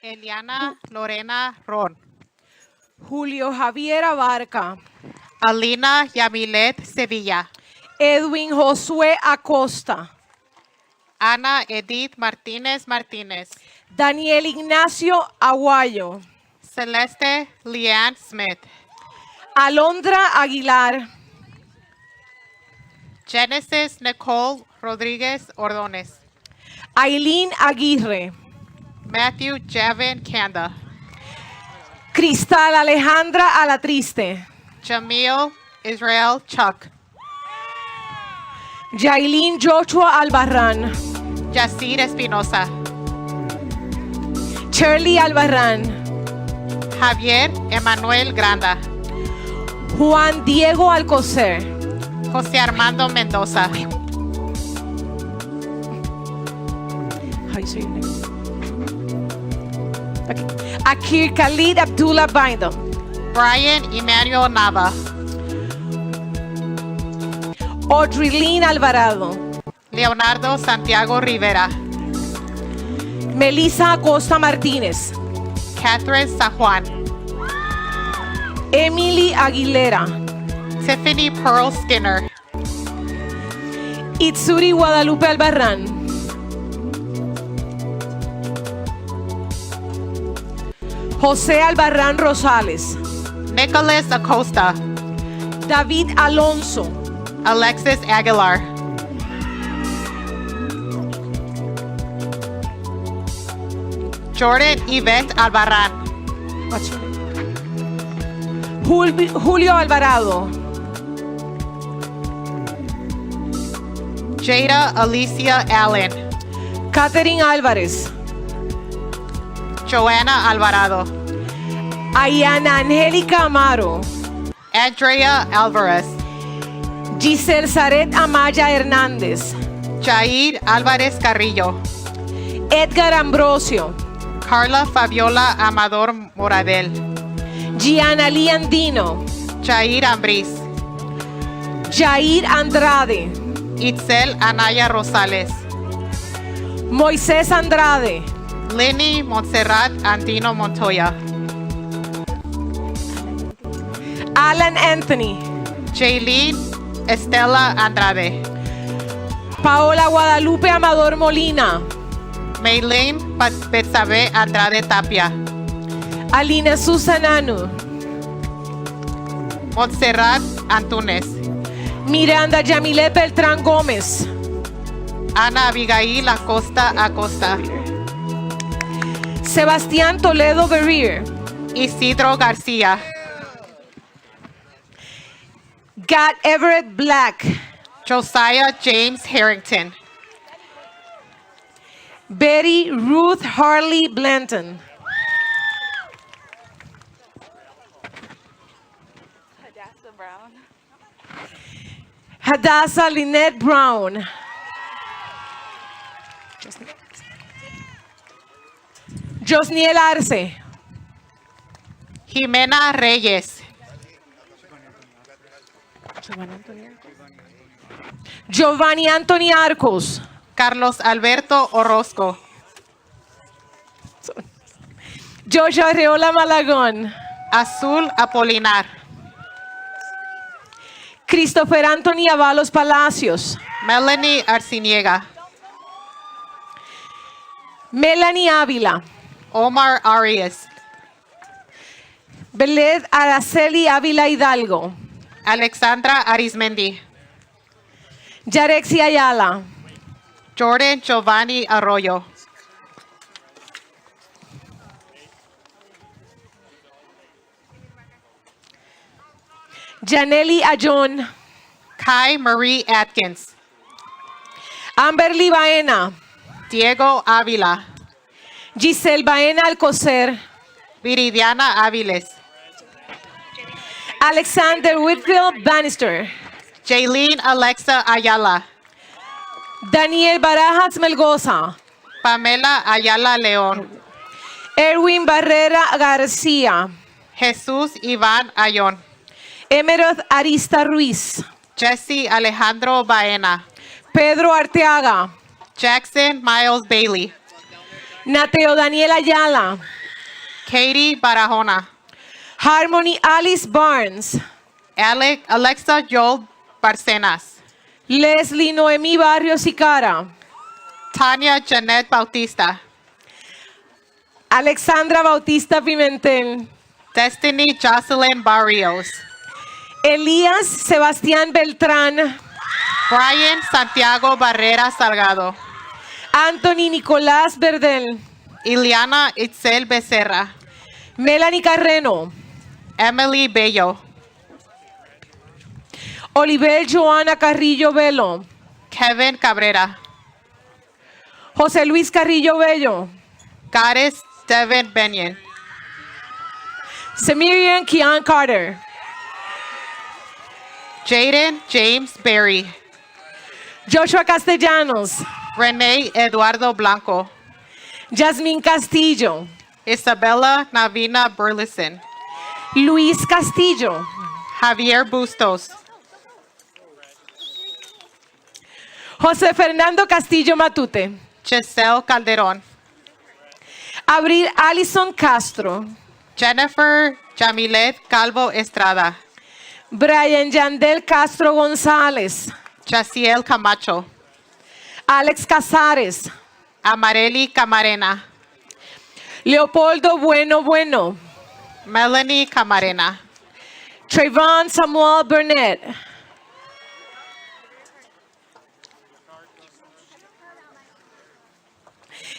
Eliana Lorena Ron. Julio Javier Abarca, Alina Yamilet Sevilla. Edwin Josué Acosta, Ana Edith Martínez Martínez. Daniel Ignacio Aguayo, Celeste Leanne Smith. Alondra Aguilar, Genesis Nicole Rodriguez Ordonez. Aileen Aguirre, Matthew Javin Kanda. Cristal Alejandra Alatriste, Jamil Israel Chuck. Yailin Joshua Albarrán, Yacir Espinosa. Shirley Albarrán, Javier Emanuel Granda. Juan Diego Alcocer, José Armando Mendoza. How you say your name? Okay. Akir Khalid Abdullah Baindo, Brian Emmanuel Nava. Audrey Alvarado, Leonardo Santiago Rivera. Melissa Acosta Martínez, Catherine San Juan. Emily Aguilera, Tiffany Pearl Skinner. Itsuri Guadalupe Albarrán, José Albarrán Rosales, Nicholas Acosta, David Alonso, Alexis Aguilar, Jordan Yvette Albarrán, Julio Alvarado, Jada Alicia Allen, Catherine Álvarez, Joanna Alvarado, Ayana Angélica Amaro, Andrea Alvarez, Giselle Zaret Amaya Hernández, Jair Álvarez Carrillo, Edgar Ambrosio, Carla Fabiola Amador Moradel, Gianna Lee Andino, Jair Ambriz, Jair Andrade, Itzel Anaya Rosales, Moisés Andrade, Lenny Montserrat Andino Montoya, Alan Anthony, Jaylene Estela Andrade, Paola Guadalupe Amador Molina, Maylene Betsabe Andrade Tapia, Alina Susananu, Montserrat Antunes, Miranda Yamilet Beltrán Gómez, Ana Abigail Acosta Acosta, Sebastián Toledo Berrier, Isidro García, Gat Everett Black, Josiah James Harrington, Betty Ruth Harley Blanton, Hadassah Lynette Brown, Josniel Arce, Jimena Reyes, Giovanni Anthony Arcos, Carlos Alberto Orozco, Joshua Reola Malagón, Azul Apolinar, Christopher Anthony Avalos Palacios, Melanie Arciniega, Melanie Ávila, Omar Arias, Beled Araceli Ávila Hidalgo, Alexandra Arismendi, Yarexi Ayala, Jordan Giovanni Arroyo, Janely Ayon, Kai Marie Atkins, Amberly Baena, Diego Ávila, Giselle Baena Alcocer, Viridiana Áviles, Alexander Whitfield Bannister, Jaylene Alexa Ayala, Daniel Barajas Melgoza, Pamela Ayala León, Erwin Barrera García, Jesús Iván Ayón, Emerald Arista Ruiz, Jesse Alejandro Baena, Pedro Arteaga, Jackson Miles Bailey, Nateo Daniel Ayala, Katie Barahona, Harmony Alice Barnes, Alexa Joel Barcenas, Leslie Noemí Barrios Icara, Tania Janet Bautista, Alexandra Bautista Pimentel, Destiny Jocelyn Barrios, Elías Sebastián Beltrán, Brian Santiago Barrera Salgado, Anthony Nicolás Verdel, Ileana Itzel Becerra, Melanie Carreno, Emily Bello, Oliver Joana Carrillo Velo, Kevin Cabrera, José Luis Carrillo Bello, Gares Devin Benyon, Samirian Kian Carter, Jaden James Berry, Joshua Castellanos, Renee Eduardo Blanco, Jasmine Castillo, Isabella Navina Burleson, Luis Castillo, Javier Bustos, José Fernando Castillo Matute, Giselle Calderón, Abril Alison Castro, Jennifer Jamilet Calvo Estrada, Brian Yandel Castro González, Jaciel Camacho, Alex Casares, Amareli Camarena, Leopoldo Bueno, Melanie Camarena, Trayvon Samuel Burnett,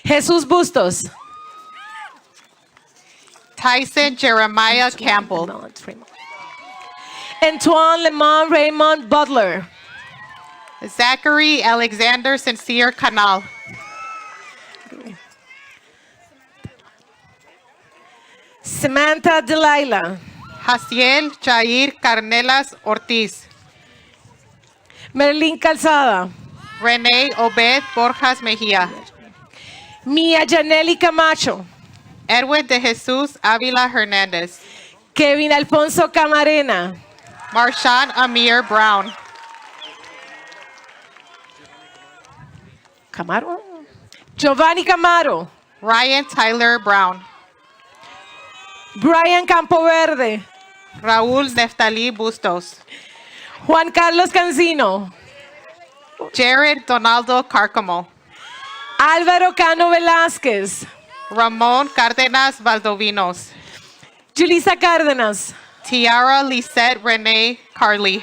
Jesús Bustos, Tyson Jeremiah Campbell, Antoine Lemon Raymond Butler, Zachary Alexander Sincere Canal, Samantha Delilah, Jaciel Jair Carnelas Ortiz, Merlin Calzada, Renee Obed Borjas Mejia, Mia Janely Camacho, Edwin de Jesus Avila Hernandez, Kevin Alfonso Camarena, Marshawn Amir Brown, Camaro, Giovanni Camaro, Ryan Tyler Brown, Brian Campoverde, Raúl Neftali Bustos, Juan Carlos Cancino, Jared Donaldo Carcamo, Álvaro Cano Velázquez, Ramon Cárdenas Valdovinos, Julissa Cárdenas, Tiara Lisette Renee Carly,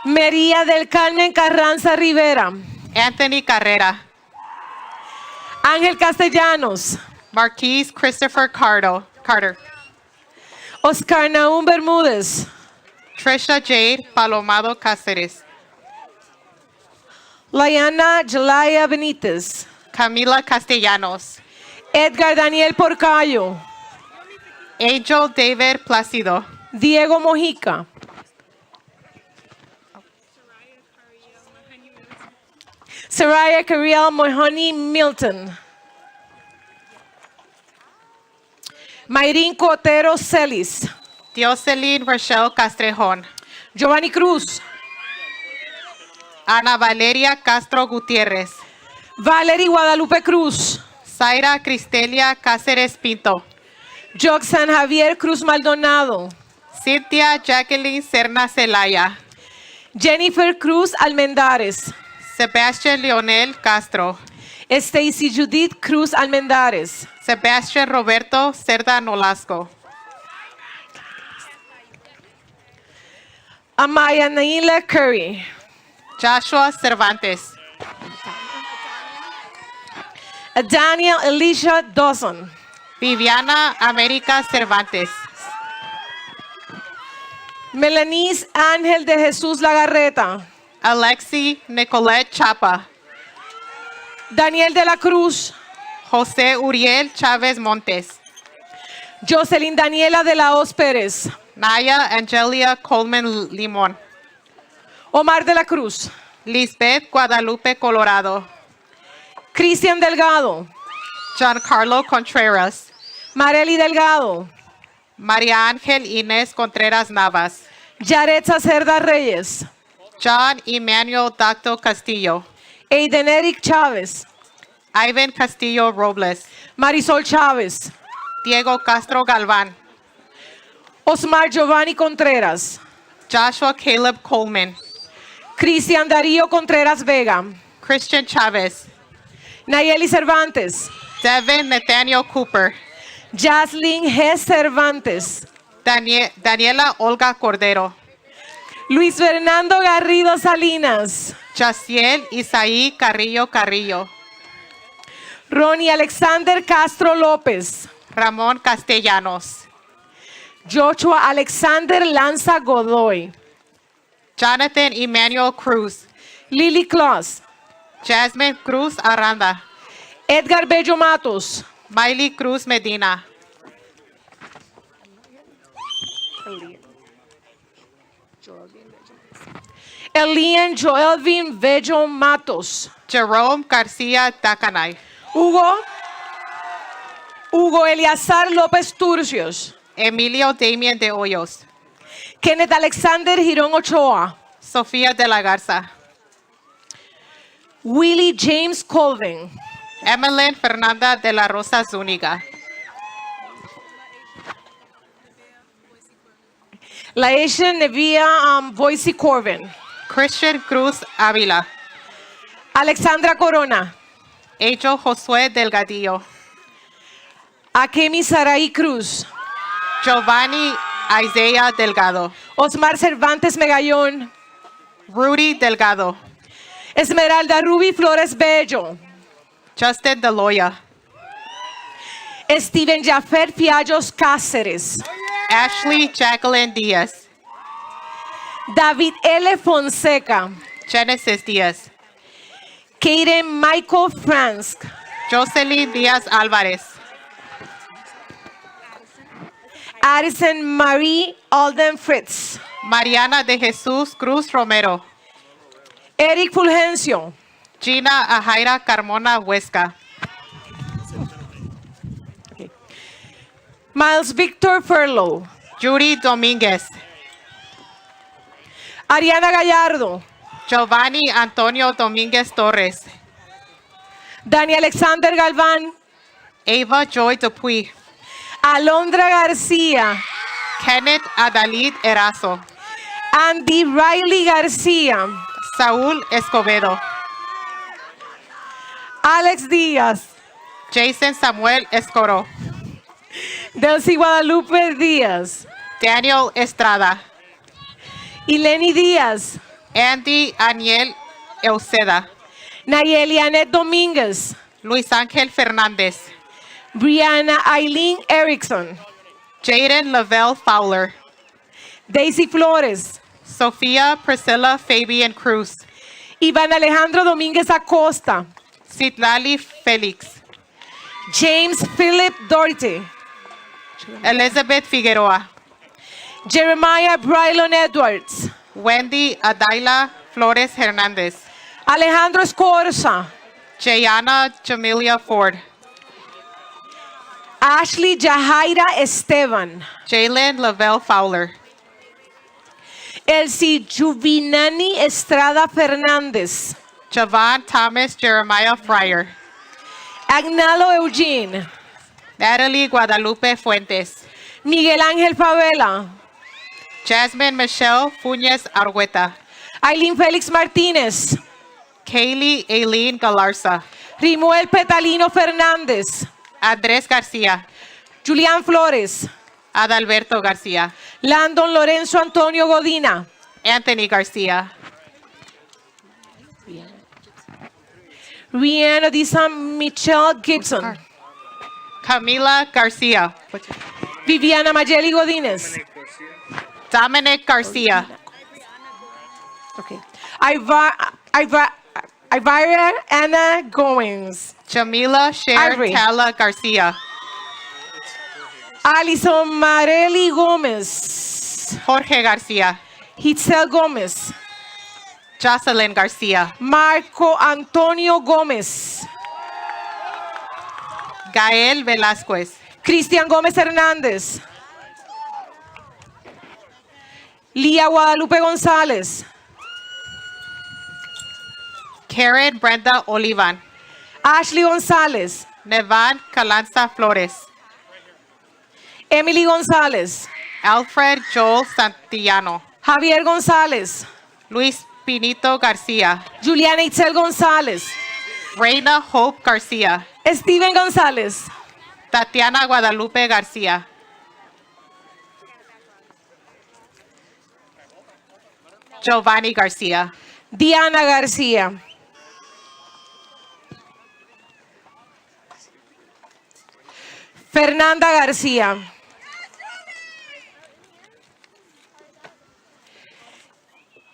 María del Carmen Carranza Rivera, Anthony Carrera, Ángel Castellanos, Marquise Christopher Carter, Oscar Naum Bermúdez, Trisha Jade Palomado Cáceres, Layana Jelaya Benítez, Camila Castellanos, Edgar Daniel Porcayo, Angel David Placido, Diego Mojica, Soraya Cariel Mohani Milton, Mayrin Cotero Celis, Dioselin Rochelle Castrejón, Giovanni Cruz, Ana Valeria Castro Gutiérrez, Valerie Guadalupe Cruz, Zaira Cristelia Cáceres Pinto, Joxan Javier Cruz Maldonado, Cynthia Jacqueline Serna Celaya, Jennifer Cruz Almendares, Sebastian Leonel Castro, Stacy Judith Cruz Almendares, Sebastian Roberto Cerda Nolasco, Amaya Naila Curry, Joshua Cervantes, Daniel Elisha Dawson, Viviana América Cervantes, Melanis Ángel de Jesús Lagarreta, Alexi Nicolette Chapa, Daniel de la Cruz, José Uriel Chávez Montes, Jocelyn Daniela de la Hoz Pérez, Naya Angelia Coleman Limón, Omar de la Cruz, Lisbeth Guadalupe Colorado, Cristian Delgado, Giancarlo Contreras, Marely Delgado, María Ángel Inés Contreras Navas, Yaretza Cerda Reyes, John Emmanuel Dacto Castillo, Aiden Eric Chávez, Ivan Castillo Robles, Marisol Chávez, Diego Castro Galván, Osmar Giovanni Contreras, Joshua Caleb Coleman, Cristian Darío Contreras Vega, Christian Chavez, Nayeli Cervantes, Devin Nathaniel Cooper, Jaslyn G. Cervantes, Daniela Olga Cordero, Luis Fernando Garrido Salinas, Jaciel Isaí Carrillo, Ronnie Alexander Castro López, Ramón Castellanos, Joshua Alexander Lanza Godoy, Jonathan Emmanuel Cruz, Lily Claus, Jasmine Cruz Aranda, Edgar Bello Matos, Miley Cruz Medina, Elian Joelvin Bello Matos, Jerome Garcia Tacanay, Hugo Eleazar López Turcios, Emilio Damien de Hoyos, Kenneth Alexander Girón Ochoa, Sofía de la Garza, Willie James Colvin, Emeline Fernanda de la Rosa Zúñiga, Laisha Nevia Boise Corvin, Christian Cruz Ávila, Alexandra Corona, Angel Josué Delgadillo, Akemi Saraí Cruz. Giovanni Isaiah Delgado, Osmar Cervantes Megallón. Rudy Delgado, Esmeralda Ruby Flores Bello. Justin Deloya, Steven Jafet Fiallos Cáceres. Ashley Jacqueline Diaz, David L. Fonseca. Genesis Diaz, Kaden Michael Fransk. Jocelyn Diaz Alvarez, Addison Marie Alden Fritz. Mariana de Jesus Cruz Romero, Eric Fulgencio. Gina Ajaira Carmona Huesca, Miles Victor Furlow. Judy Dominguez, Ariana Gallardo. Giovanni Antonio Dominguez Torres, Dani Alexander Galván. Ava Joy Dupuy, Alondra García. Kenneth Adalid Erazo, Andy Riley García. Saúl Escobedo, Alex Díaz. Jason Samuel Escoro, Delcy Guadalupe Díaz. Daniel Estrada, Ileni Díaz. Andy Aniel Euseda, Nayeli Annette Domínguez. Luis Ángel Fernández, Brianna Eileen Erickson. Jaden Lavelle Fowler, Daisy Flores. Sofía Priscilla Fabian Cruz, Iván Alejandro Domínguez Acosta. Citlali Felix, James Philip Doherty. Elizabeth Figueroa, Jeremiah Brylon Edwards. Wendy Adaila Flores Hernández, Alejandro Escorza. Jayana Jamilia Ford, Ashley Jahaira Esteban. Jalen Lavelle Fowler, Elsie Juvinani Estrada Fernández. Javon Thomas Jeremiah Fryer, Agnalo Eugene. Natalie Guadalupe Fuentes, Miguel Ángel Favela. Jasmine Michelle Funes Argueta, Aileen Félix Martínez. Kaylee Aileen Galarza, Rimuel Petalino Fernández. Andrés García, Julián Flores. Adalberto García, Landon Lorenzo Antonio Godina. Anthony García, Rihanna Disa Michelle Gibson. Camila García, Viviana Mayeli Godínez. Dominic García, Okay. Ivara Ana Goins. Jamila Sher Ivory. Tala García, Alison Marely Gómez. Jorge García, Hitzel Gómez. Jocelyn García, Marco Antonio Gómez. Gael Velázquez, Cristian Gómez Hernández. Lía Guadalupe González. Karen Brenda Olivan, Ashley González. Nevan Calanza Flores, Emily González. Alfred Joel Santillano, Javier González. Luis Pinito García, Juliana Itzel González. Reina Hope García, Steven González. Tatiana Guadalupe García, Giovanni García, Diana García. Fernanda García.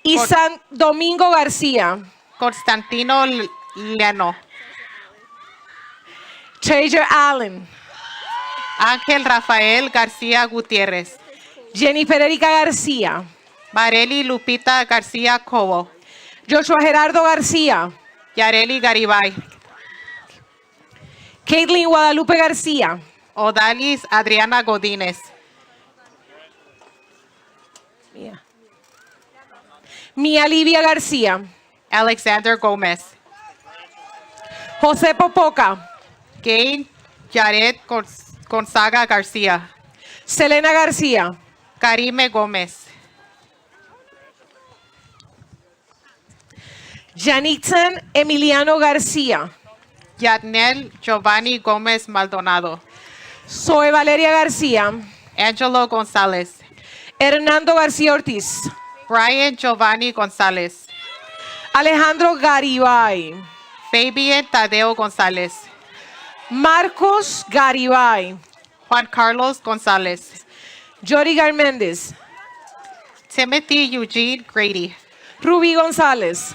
Y San Domingo García. Constantino Llano, Treasure Allen. Ángel Rafael García Gutiérrez, Jennifer Erika García. Marely Lupita García Cobo, Joshua Gerardo García. Yareli Garibay, Caitlin Guadalupe García. Odalis Adriana Godínez, Mía Livia García. Alexander Gómez, José Popoca. Gain Jared Gonzaga García, Selena García. Karime Gómez, Janitza Emiliano García. Yadnel Giovanni Gómez Maldonado, Zoe Valeria García. Angelo Gonzalez, Hernando García Ortiz. Brian Giovanni Gonzalez, Alejandro Garibay. Fabian Tadeo Gonzalez, Marcos Garibay. Juan Carlos Gonzalez, Jory Garméndez. Timothy Eugene Grady, Rubí González.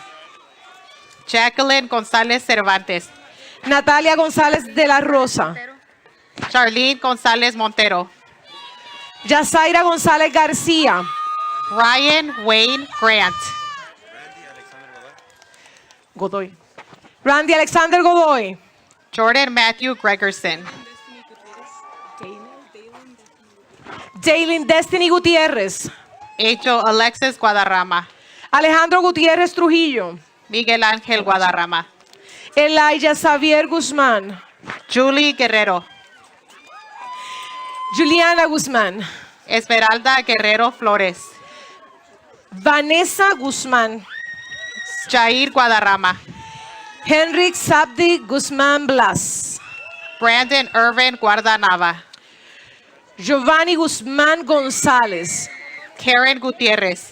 Jacqueline Gonzalez Cervantes, Natalia González de la Rosa. Charlene Gonzalez Montero, Yazaira González García. Ryan Wayne Grant, Godoy. Randy Alexander Godoy. Jordan Matthew Gregerson, Daylin Destiny Gutiérrez. Angel Alexis Guadarrama, Alejandro Gutiérrez Trujillo. Miguel Ángel Guadarrama, Elijah Xavier Guzmán. Julie Guerrero, Juliana Guzmán. Esmeralda Guerrero Flores, Vanessa Guzmán. Jair Guadarrama, Henrik Sabdi Guzmán Blas. Brandon Irvin Guardanava, Giovanni Guzmán González. Karen Gutierrez,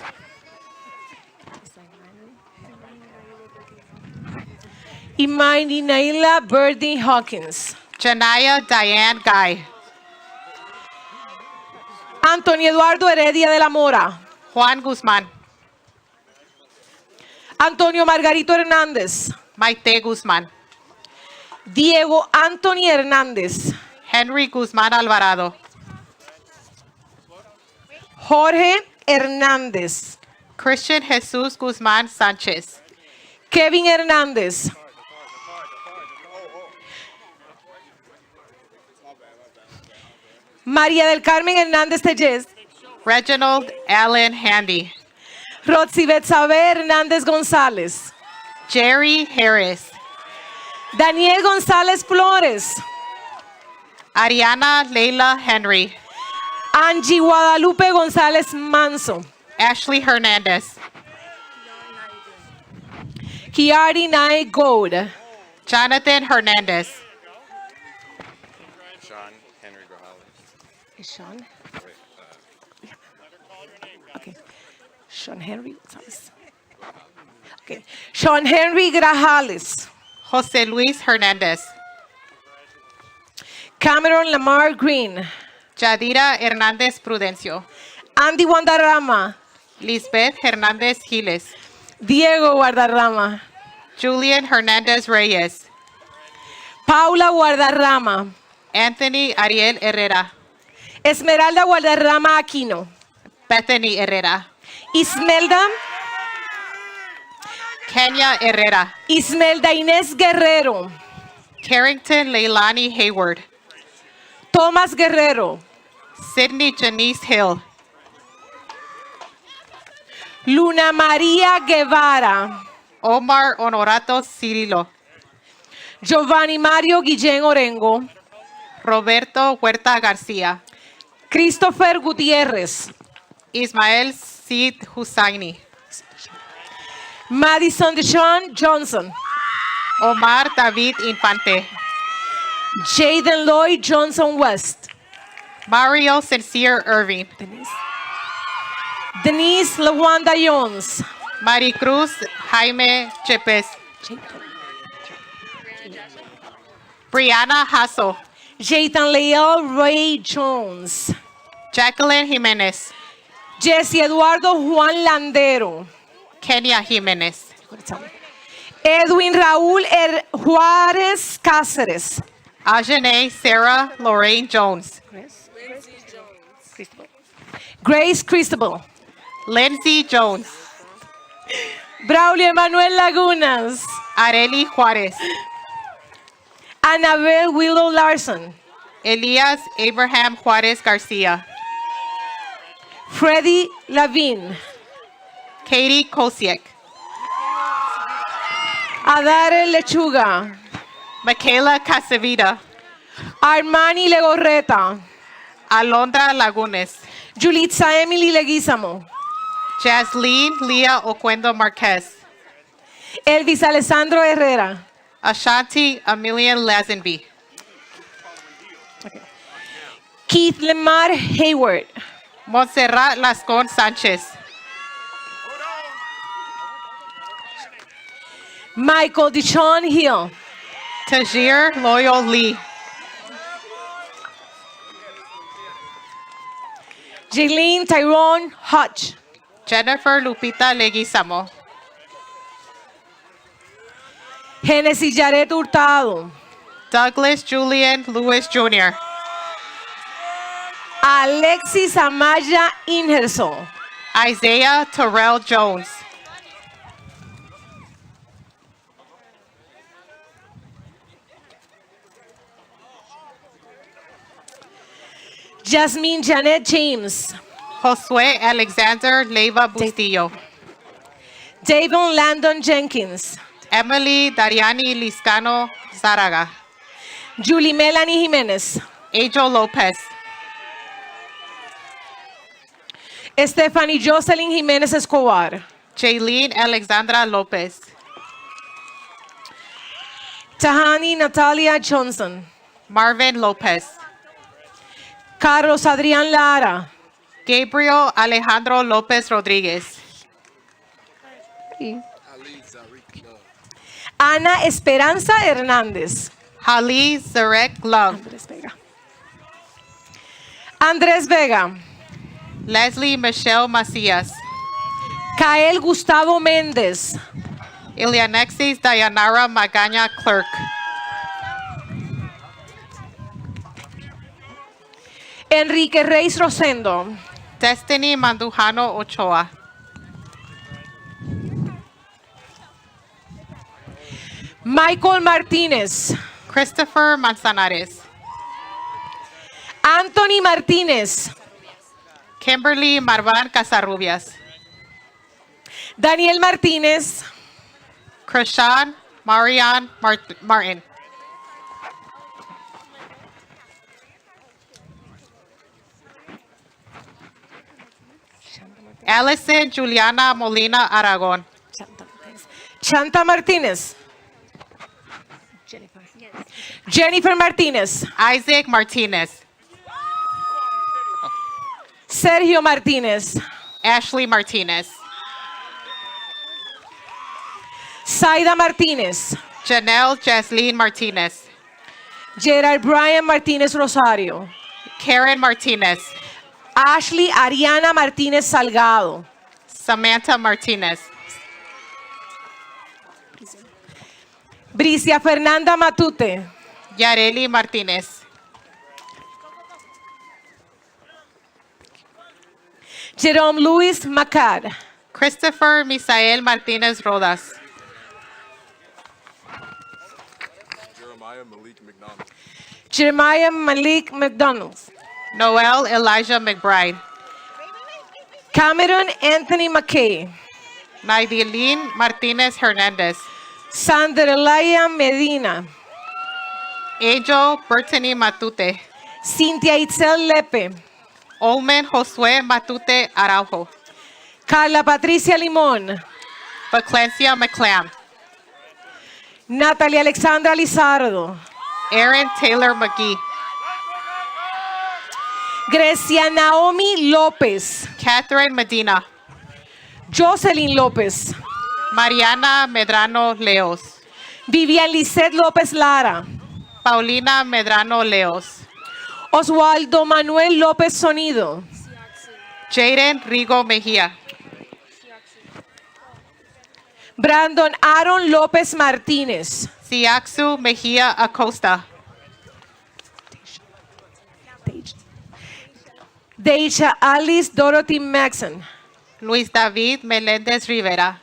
Imani Naila Birdie Hawkins. Janaya Diane Guy, Antonio Eduardo Heredia de la Mora. Juan Guzmán, Antonio Margarito Hernández. Maite Guzmán, Diego Anthony Hernández. Henry Guzmán Alvarado, Jorge Hernández. Christian Jesus Guzmán Sánchez, Kevin Hernández. María del Carmen Hernández Tellez. Reginald Allen Handy, Roxy Betsabe Hernández González. Jerry Harris, Daniel González Flores. Ariana Leila Henry, Angie Guadalupe González Manso. Ashley Hernandez, Kiari Nye Gold. Jonathan Hernandez, Sean. Okay. Sean Henry González. Okay. Sean Henry Grajales. Jose Luis Hernandez, Cameron Lamar Green. Yadira Hernández Prudencio, Andy Guadarrama. Lisbeth Hernández Giles, Diego Guadarrama. Julian Hernandez Reyes, Paula Guadarrama. Anthony Ariel Herrera, Esmeralda Guadarrama Aquino. Bethany Herrera, Ismelda. Kenya Herrera, Ismelda Inés Guerrero. Carrington Leilani Hayward, Tomás Guerrero. Sydney Janice Hill, Luna María Guevara. Omar Honorato Cirilo, Giovanni Mario Guillén Orengo. Roberto Huerta García, Christopher Gutiérrez. Ismael Sid Hussaini, Madison Deshawn Johnson. Omar David Infante, Jaden Lloyd Johnson West. Mario Sincere Irving, Denise Lawanda Jones. Maricruz Jaime Chepes, Brianna Hasso, Jayton Leal Ray Jones. Jacqueline Jimenez, Jesse Eduardo Juan Landero. Kenya Jimenez, Edwin Raúl Juárez Cáceres. Ajane Sarah Lorraine Jones, Grace Cristobal. Lindsay Jones, Braulio Emanuel Lagunas. Areli Juárez, Annabel Willow Larson. Elias Abraham Juárez Garcia, Freddy Lavin. Katie Kosiek, Adare Lechuga. Michaela Casavida, Armani Legorreta. Alondra Lagunes, Julitza Emily Leguizamo. Jasleen Leah Oquendo Marquez, Elvis Alessandro Herrera. Ashanti Amelia Lazenby, Keith Lemar Hayward. Montserrat Lascon Sanchez. Michael Dishon Hill. Tajir Loyal Lee. Jaylene Tyrone Hodge. Jennifer Lupita Leguizamo. Genesis Yaret Hurtado. Douglas Julian Lewis Jr. Alexis Amaya Ingersoll. Isaiah Terrell Jones. Jasmine Janet James. Josue Alexander Leiva Bustillo. Davon Landon Jenkins. Emily Dariani Liscano Zaraga. Julie Melanie Jimenez. Angel Lopez. Stephanie Jocelyn Jimenez Escobar. Jaylene Alexandra Lopez. Tahani Natalia Johnson. Marvin Lopez. Carlos Adrián Lara. Gabriel Alejandro Lopez Rodriguez. Ana Esperanza Hernández. Hali Zarek Love. Andrés Vega. Leslie Michelle Macias. Kael Gustavo Méndez. Ilianexis Dayanara Magaña Clerk. Enrique Reis Rosendo. Destiny Mandujano Ochoa. Michael Martínez. Christopher Manzanares. Anthony Martínez. Kimberly Marvan Casarrubias. Daniel Martínez. Krishan Marian Martin. Allison Juliana Molina Aragon. Chanta Martínez. Jennifer Martínez. Isaac Martinez. Sergio Martínez. Ashley Martinez. Zaida Martínez. Janelle Jasleen Martinez. Gerard Brian Martínez Rosario. Karen Martinez. Ashley Ariana Martínez Salgado. Samantha Martinez. Bricia Fernanda Matute. Yareli Martinez. Jerome Luis Macad. Christopher Misael Martinez Rodas. Jeremiah Malik McDonald. Noel Elijah McBride. Cameron Anthony McKay. Naidelin Martinez Hernandez. Sanderelaya Medina. Angel Bertani Matute. Cynthia Itzel Lepe. Olmen Josue Matute Araujo. Carla Patricia Limón. Vaclencia McClam. Natalia Alexandra Lizardo. Aaron Taylor McGee. Grecia Naomi López. Catherine Medina. Jocelyn López. Mariana Medrano Leos. Vivian Lisette López Lara. Paulina Medrano Leos. Oswaldo Manuel López Sonido. Jaden Rigo Mejía. Brandon Aaron López Martínez. Siaxu Mejía Acosta. Deisha Alice Dorothy Maxon. Luis David Meléndez Rivera.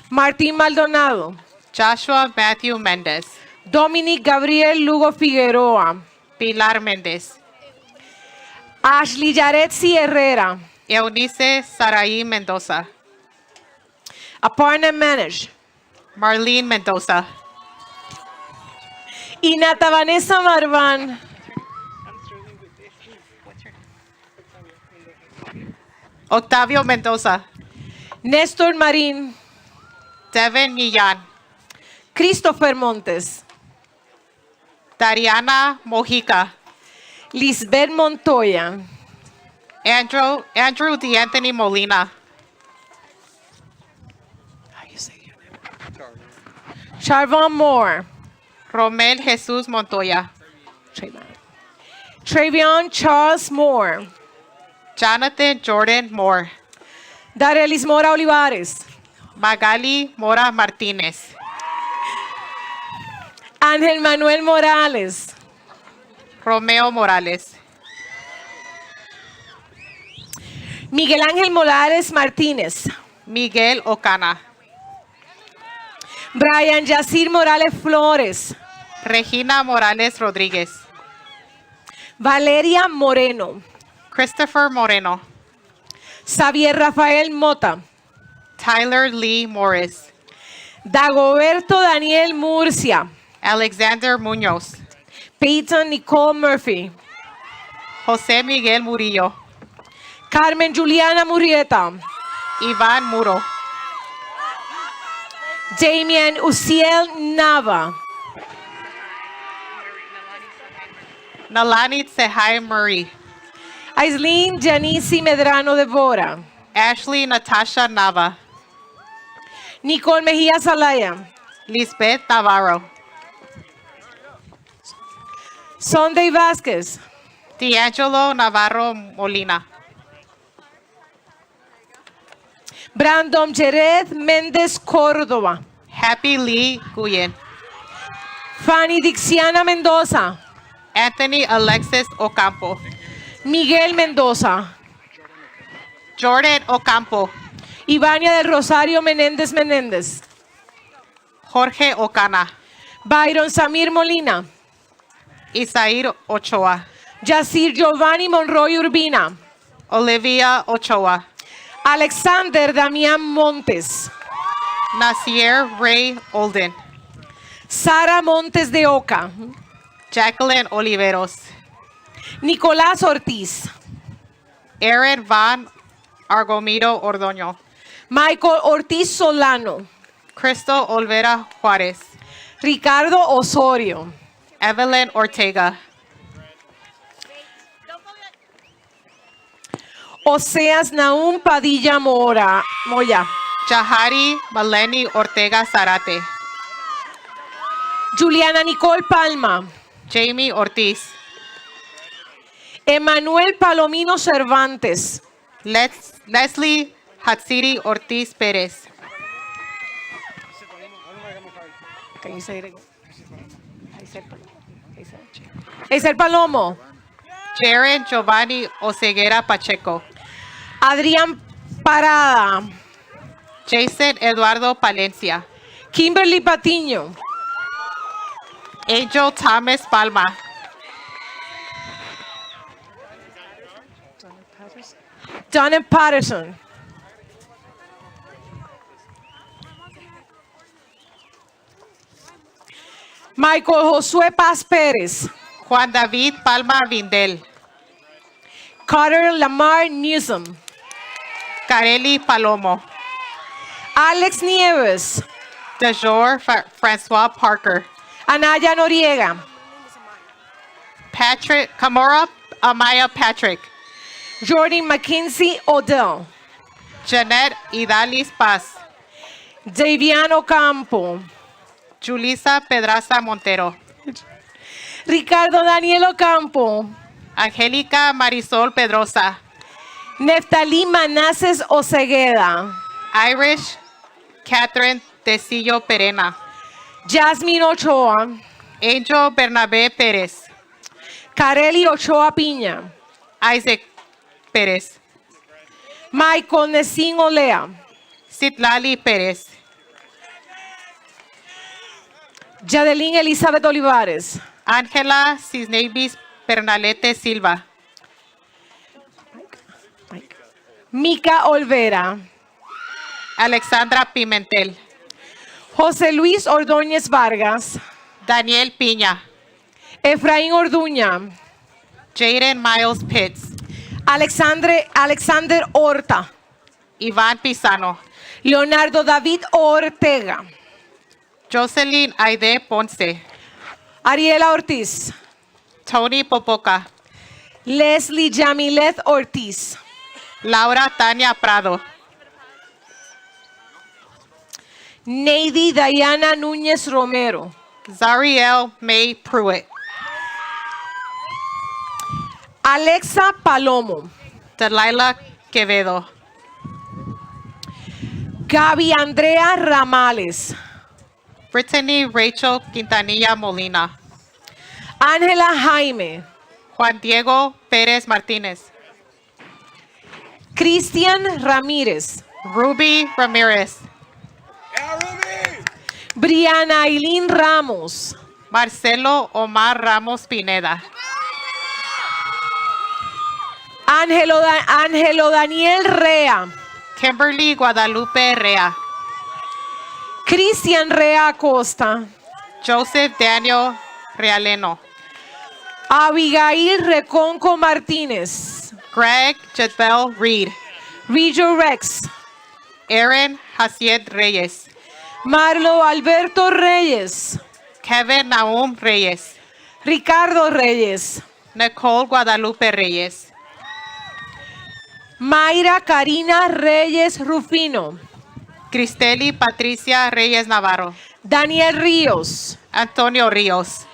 Martín Maldonado. Joshua Matthew Mendez. Dominic Gabriel Lugo Figueroa. Pilar Méndez. Ashley Yaretsi Herrera. Eunice Saraí Mendoza. Aparna Manage. Marlene Mendoza. Y Nata Vanessa Marván. Octavio Mendoza. Néstor Marín. Devin Millan. Christopher Montes. Dariana Mojica. Lisbeth Montoya. Andrew D'Anthony Molina. Charvon Moore. Romel Jesus Montoya. Travion Charles Moore. Jonathan Jordan Moore. Darelis Mora Olivares. Magali Mora Martinez. Ángel Manuel Morales. Romeo Morales. Miguel Ángel Morales Martínez. Miguel Ocana. Brian Yacir Morales Flores. Regina Morales Rodríguez. Valeria Moreno. Christopher Moreno. Xavier Rafael Mota. Tyler Lee Morris. Dagoberto Daniel Murcia. Alexander Munoz. Peyton Nicole Murphy. José Miguel Murillo. Carmen Juliana Murrieta. Iván Muro. Damian Uciel Nava. Nalani Sehai Murray. Aislinn Janice Medrano Devora. Ashley Natasha Nava. Nicole Mejía Salaya. Lisbeth Navarro. Sunday Vázquez. D'Angelo Navarro Molina. Brandon Jerez Méndez Córdoba. Happy Lee Guyen. Fanny Dixiana Mendoza. Anthony Alexis Ocampo. Miguel Mendoza. Jordan Ocampo. Ivania del Rosario Menéndez Menéndez. Jorge Ocana. Byron Samir Molina. Isair Ochoa. Yacir Giovanni Monroy Urbina. Olivia Ochoa. Alexander Damián Montes. Nasier Ray Olden. Sara Montes de Oca. Jacqueline Oliveros. Nicolás Ortiz. Aaron Van Argomiro Ordoño. Michael Ortiz Solano. Cristo Olvera Juárez. Ricardo Osorio. Evelyn Ortega. Oseas Naum Padilla Moya. Jahari Maleni Ortega Zarate. Juliana Nicole Palma. Jamie Ortiz. Emanuel Palomino Cervantes. Leslie Hatsiri Ortiz Pérez. Eiser Palomo. Jaren Giovanni Oseguera Pacheco. Adrián Parada. Jason Eduardo Palencia. Kimberly Patiño. Angel Thomas Palma. Donna Patterson. Michael Josué Paz Pérez. Juan David Palma Vindel. Carter Lamar Newsom. Carely Palomo. Alex Nieves. Dejor Francois Parker. Anaya Noriega. Patrick Kamora Amaya Patrick. Jordan McKinsey Odell. Jeanette Idalis Paz. Daviano Campo. Julisa Pedraza Montero. Ricardo Daniel Ocampo. Angélica Marisol Pedrosa. Neftalí Manases Ocegueda. Irish Catherine Tecillo Perena. Jasmine Ochoa. Angel Bernabé Pérez. Carely Ochoa Piña. Isaac Pérez. Michael Nessin Olea. Citlali Pérez. Yadelín Elizabeth Olivares. Ángela Cisnevis Pernalete Silva. Mica Olvera. Alexandra Pimentel. José Luis Ordóñez Vargas. Daniel Piña. Efraín Orduña. Jaden Miles Pitts. Alexander Horta. Iván Pisano. Leonardo David Ortega. Jocelyn Aide Ponce. Ariela Ortiz. Tony Popoca. Leslie Yamilet Ortiz. Laura Tania Prado, Neidy Diana Núñez Romero. Zariel May Pruitt, Alexa Palomo. Delilah Quevedo, Gaby Andrea Ramales. Brittany Rachel Quintanilla Molina, Ángela Jaime. Juan Diego Pérez Martínez, Cristian Ramírez. Ruby Ramirez, Briana Aileen Ramos. Marcelo Omar Ramos Pineda, Ángelo Daniel Rea. Kimberly Guadalupe Rea, Cristian Rea Acosta. Joseph Daniel Realeno, Abigail Reconco Martínez. Greg Jedbel Reed, Rijo Rex. Aaron Haciet Reyes, Marlo Alberto Reyes. Kevin Naum Reyes, Ricardo Reyes. Nicole Guadalupe Reyes, Mayra Karina Reyes Rufino. Cristeli Patricia Reyes Navarro, Daniel Ríos. Antonio Ríos,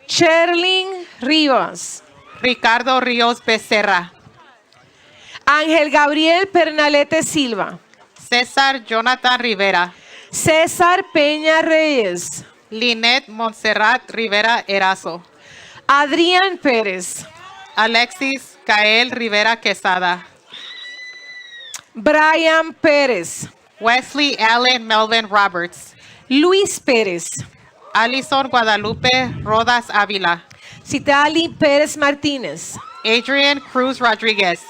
Sherlyn Rivas. Ricardo Ríos Becerra, Ángel Gabriel Pernalete Silva. César Jonathan Rivera, César Peña Reyes. Lynette Montserrat Rivera Erazo, Adrián Pérez. Alexis Gael Rivera Quesada, Brian Pérez. Wesley Allen Melvin Roberts, Luis Pérez. Alison Guadalupe Rodas Ávila, Citali Pérez Martínez. Adrian Cruz Rodriguez,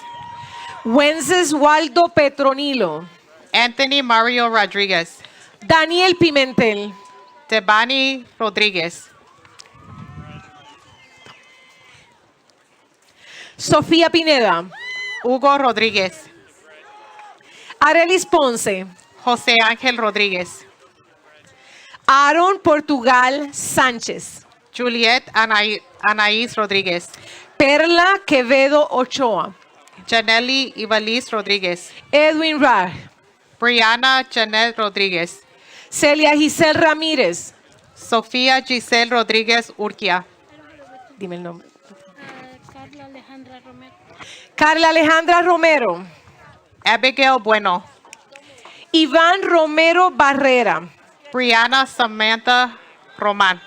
Wences Waldo Petronilo. Anthony Mario Rodriguez, Daniel Pimentel. Devani Rodriguez, Sofía Pineda. Hugo Rodríguez, Arelis Ponce. José Ángel Rodríguez, Aaron Portugal Sánchez. Juliet Anaís Rodríguez, Perla Quevedo Ochoa. Janelli Ivaliz Rodríguez, Edwin Raj. Brianna Janet Rodríguez, Celia Giselle Ramírez. Sofía Giselle Rodríguez Urquia, Dime el nombre. Carla Alejandra Romero. Carla Alejandra Romero. Abigail Bueno, Iván Romero Barrera. Brianna Samantha Roman,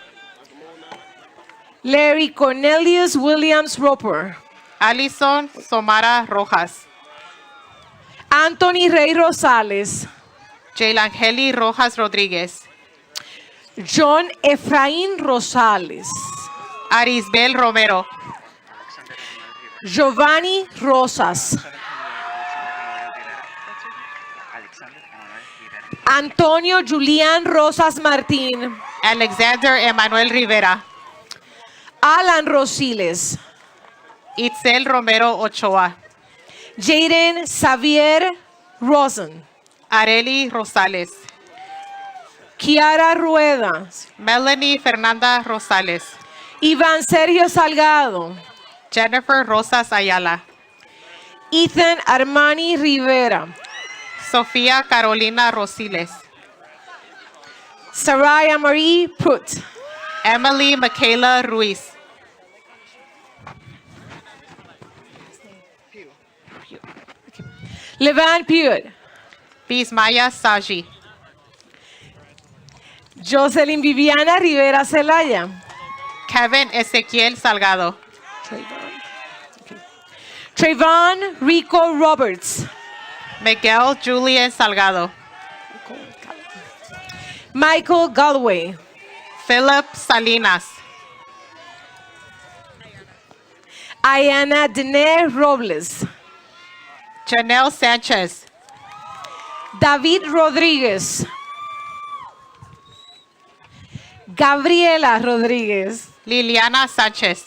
Larry Cornelius Williams Roper. Alison Somara Rojas, Anthony Rey Rosales. Jailangeli Rojas Rodríguez, John Efraín Rosales. Arisbel Romero, Giovanni Rosas. Antonio Julián Rosas Martín. Alexander Emanuel Rivera, Alan Rosiles. Itzel Romero Ochoa, Jaden Xavier Rosen. Areli Rosales, Kiara Rueda. Melanie Fernanda Rosales, Iván Sergio Salgado. Jennifer Rosas Ayala, Ethan Armani Rivera. Sofía Carolina Rosiles, Saraya Marie Put. Emily Michaela Ruiz, Levan Pugh. Bismaya Saji, Jocelyn Viviana Rivera Celaya. Kevin Ezequiel Salgado, Trayvon Rico Roberts. Miguel Julian Salgado, Michael Galway. Philip Salinas, Ayana Dene Robles. Janelle Sanchez, David Rodríguez. Gabriela Rodríguez. Liliana Sánchez,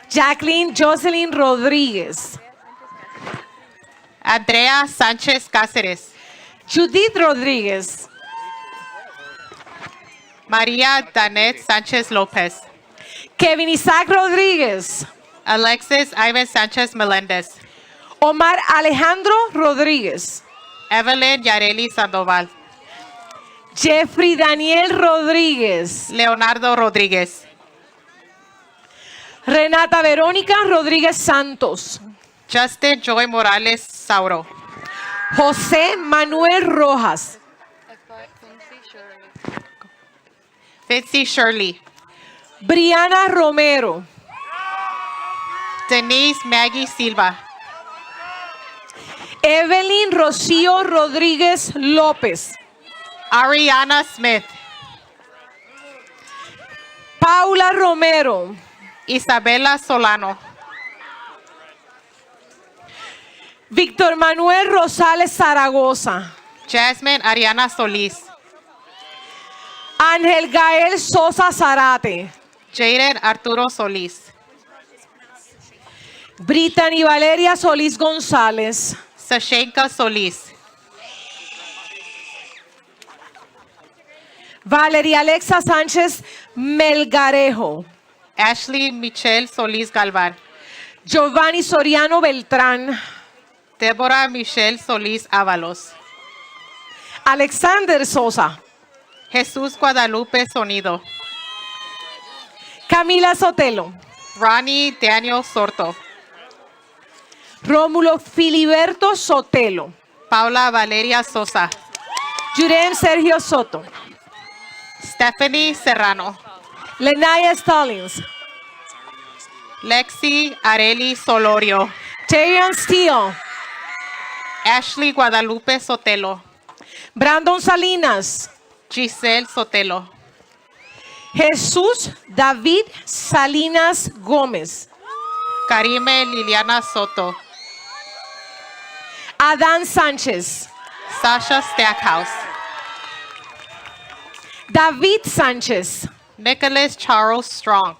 Jacqueline Jocelyn Rodríguez. Andrea Sánchez Cáceres, Judith Rodríguez. María Danet Sánchez López, Kevin Isaac Rodríguez. Alexis Ivan Sanchez Melendez. Omar Alejandro Rodríguez. Evelyn Yareli Sandoval. Jeffrey Daniel Rodríguez. Leonardo Rodríguez. Renata Verónica Rodríguez Santos. Justin Joy Morales Sauro. José Manuel Rojas. Fitzy Shirley. Briana Romero. Denise Maggie Silva. Evelyn Rocío Rodríguez López. Ariana Smith. Paula Romero. Isabela Solano. Víctor Manuel Rosales Zaragoza. Jasmine Ariana Solís. Ángel Gael Sosa Zarate. Jaden Arturo Solís. Brittany Valeria Solís González. Sashenka Solís. Valeria Alexa Sánchez Melgarejo. Ashley Michelle Solís Galván. Giovanni Soriano Beltrán. Débora Michelle Solís Ábalos. Alexander Sosa. Jesús Guadalupe Sonido. Camila Sotelo. Ronnie Daniel Sorto. Rómulo Filiberto Sotelo. Paula Valeria Sosa. Jurem Sergio Soto. Stephanie Serrano. Lenaya Stallings. Lexi Areli Solorio. Tyrion Steele. Ashley Guadalupe Sotelo. Brandon Salinas. Giselle Sotelo. Jesús David Salinas Gómez. Karime Liliana Soto. Adán Sánchez. Sasha Stackhouse. David Sánchez. Nicholas Charles Strong.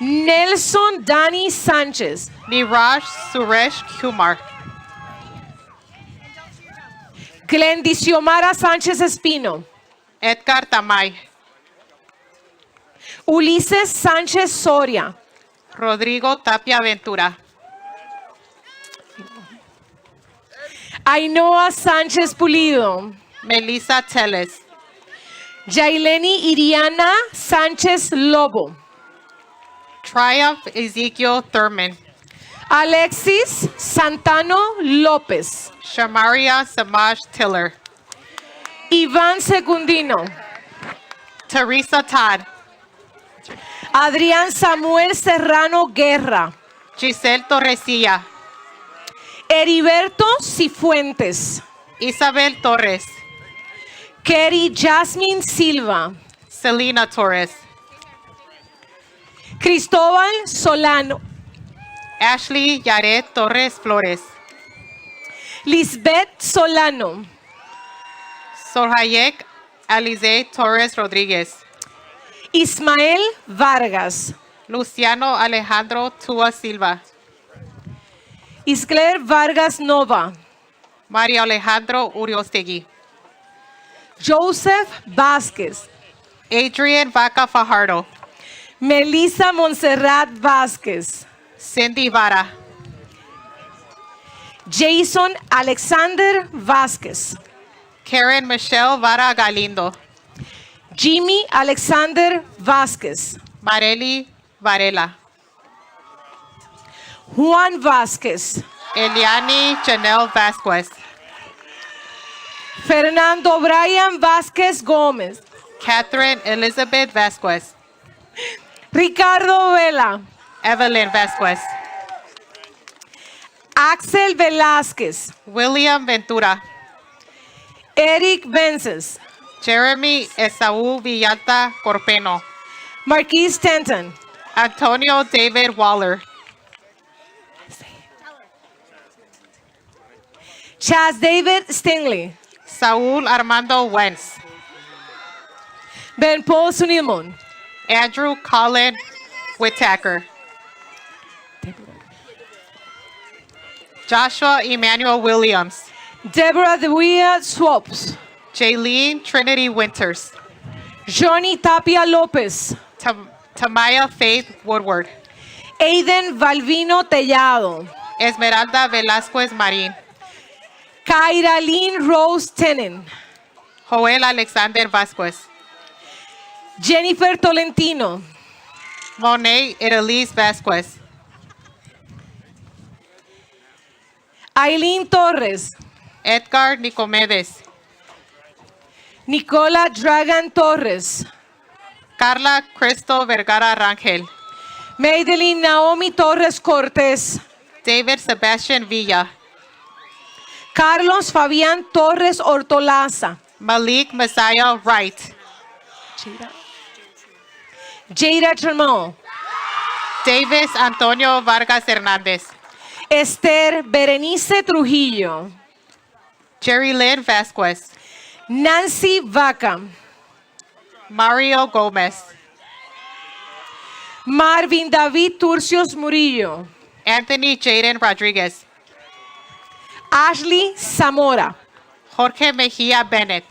Nelson Dani Sánchez. Niraj Suresh Kumar. Glendy Xiomara Sánchez Espino. Edgar Tamay. Ulises Sánchez Soria. Rodrigo Tapia Ventura. Ainhoa Sánchez Pulido. Melissa Teles. Yaileni Iriana Sánchez Lobo. Triumph Ezekiel Thurman. Alexis Santano López. Shamaria Samaj Tiller. Iván Secundino. Teresa Todd. Adrián Samuel Serrano Guerra. Giselle Torresilla. Heriberto Cifuentes. Isabel Torres. Kerry Jasmine Silva. Selena Torres. Cristóbal Solano. Ashley Yaret Torres Flores. Lisbeth Solano. Sorhayek Alize Torres Rodríguez. Ismael Vargas. Luciano Alejandro Tua Silva. Iscler Vargas Nova. María Alejandro Uriostegui. Joseph Vázquez. Adrian Vaca Fajardo. Melissa Montserrat Vázquez. Cindy Vara. Jason Alexander Vázquez. Karen Michelle Vara Galindo. Jimmy Alexander Vázquez. Marely Varela. Juan Vázquez. Eliani Janelle Vasquez. Fernando Brian Vázquez Gómez. Catherine Elizabeth Vasquez. Ricardo Vela. Evelyn Vasquez. Axel Velázquez. William Ventura. Eric Vences. Jeremy Esaú Villalta Corpeno. Marquise Stanton. Antonio David Waller. Chaz David Stingley. Saúl Armando Wentz. Ben Paul Sunilmon. Andrew Colin Whitaker. Joshua Emmanuel Williams. Deborah DeWia Swaps. Jaylene Trinity Winters. Johnny Tapia Lopez. Tamaya Faith Woodward. Aiden Valvino Tellado. Esmeralda Velasquez Marin. Kairalyn Rose Tenen. Joel Alexander Vasquez. Jennifer Tolentino. Monet Elise Vasquez. Aileen Torres. Edgar Nicomedes. Nicola Dragan Torres. Carla Cristo Vergara Rangel. Madeline Naomi Torres Cortés. David Sebastian Villa. Carlos Fabián Torres Ortolaza. Malik Messiah Wright. Jada Tremont. Davis Antonio Vargas Hernandez. Esther Berenice Trujillo. Jerry Lynn Vasquez. Nancy Vaca. Mario Gomez. Marvin David Turcios Murillo. Anthony Jaden Rodriguez. Ashley Zamora. Jorge Mejia Bennett.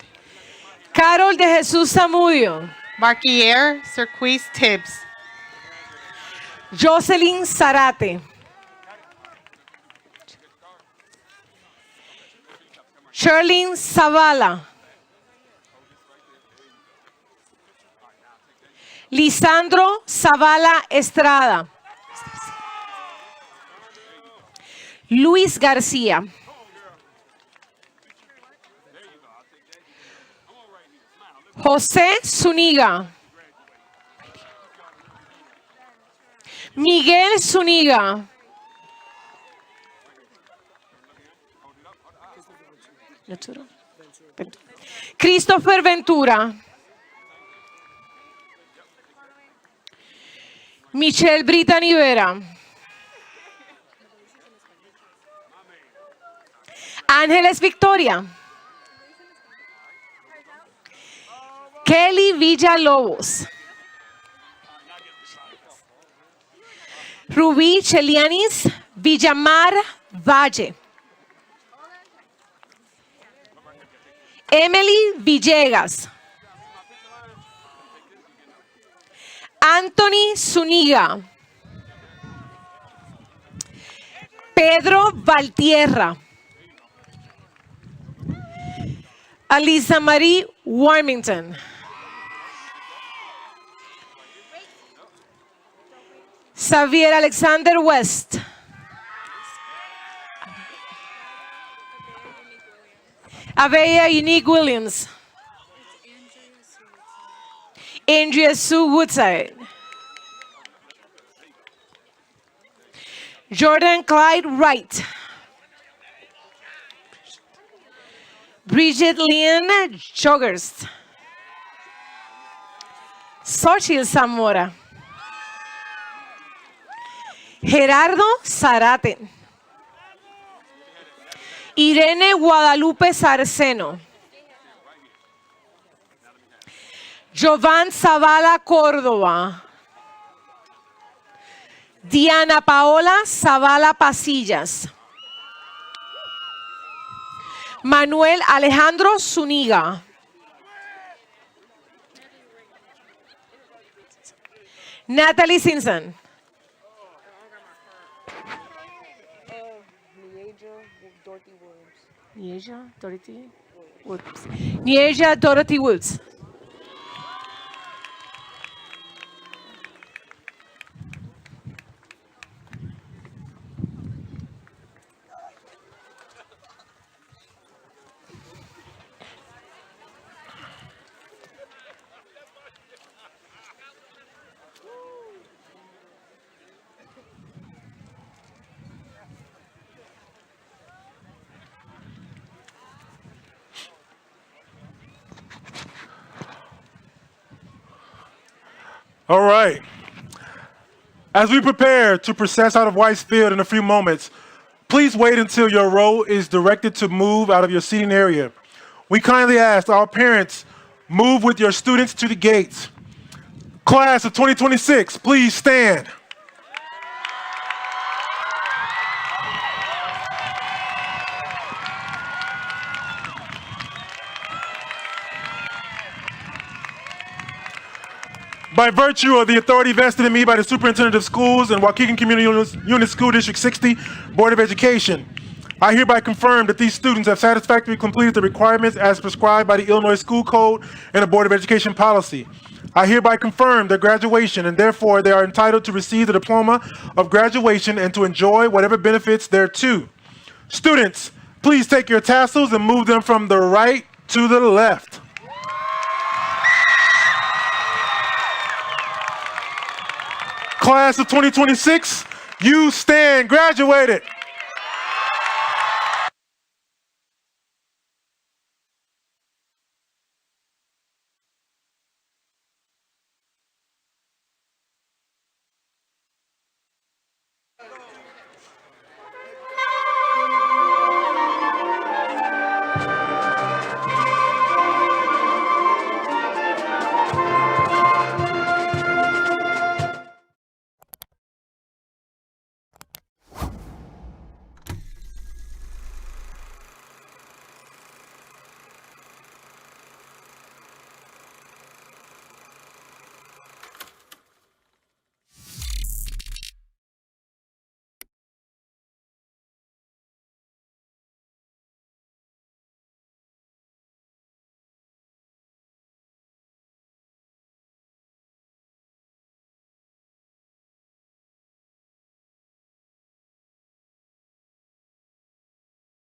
Carol de Jesús Zamudio. Marquier Cirquis Tibbs. Jocelyn Zarate. Sherlyn Zavala. Lisandro Zavala Estrada. Luis García. José Zuniga. Miguel Zuniga. Christopher Ventura. Michelle Brittany Vera. Ángeles Victoria. Kelly Villalobos. Rubí Chelianis Villamar Valle. Emily Villegas. Anthony Zuniga. Pedro Valtierra. Alisa Marie Warmington. Xavier Alexander West. Avea Unique Williams. Andrea Sue Woodside. Jordan Clyde Wright. Bridget Lynn Joggers. Xochitl Zamora. Gerardo Zarate. Irene Guadalupe Sarceno. Jovan Zavala Córdoba. Diana Paola Zavala Pasillas. Manuel Alejandro Zuniga. Natalie Simpson. Nieja Dorothy Woods. All right. As we prepare to process out of White's Field in a few moments, please wait until your row is directed to move out of your seating area. We kindly ask our parents, move with your students to the gates. Class of 2026, please stand. By virtue of the authority vested in me by the Superintendent of Schools and Waukegan Community Unit School District 60 Board of Education, I hereby confirm that these students have satisfactorily completed the requirements as prescribed by the Illinois School Code and the Board of Education policy. I hereby confirm their graduation, and therefore they are entitled to receive the diploma of graduation and to enjoy whatever benefits thereto. Students, please take your tassels and move them from the right to the left. Class of 2026, you stand graduated.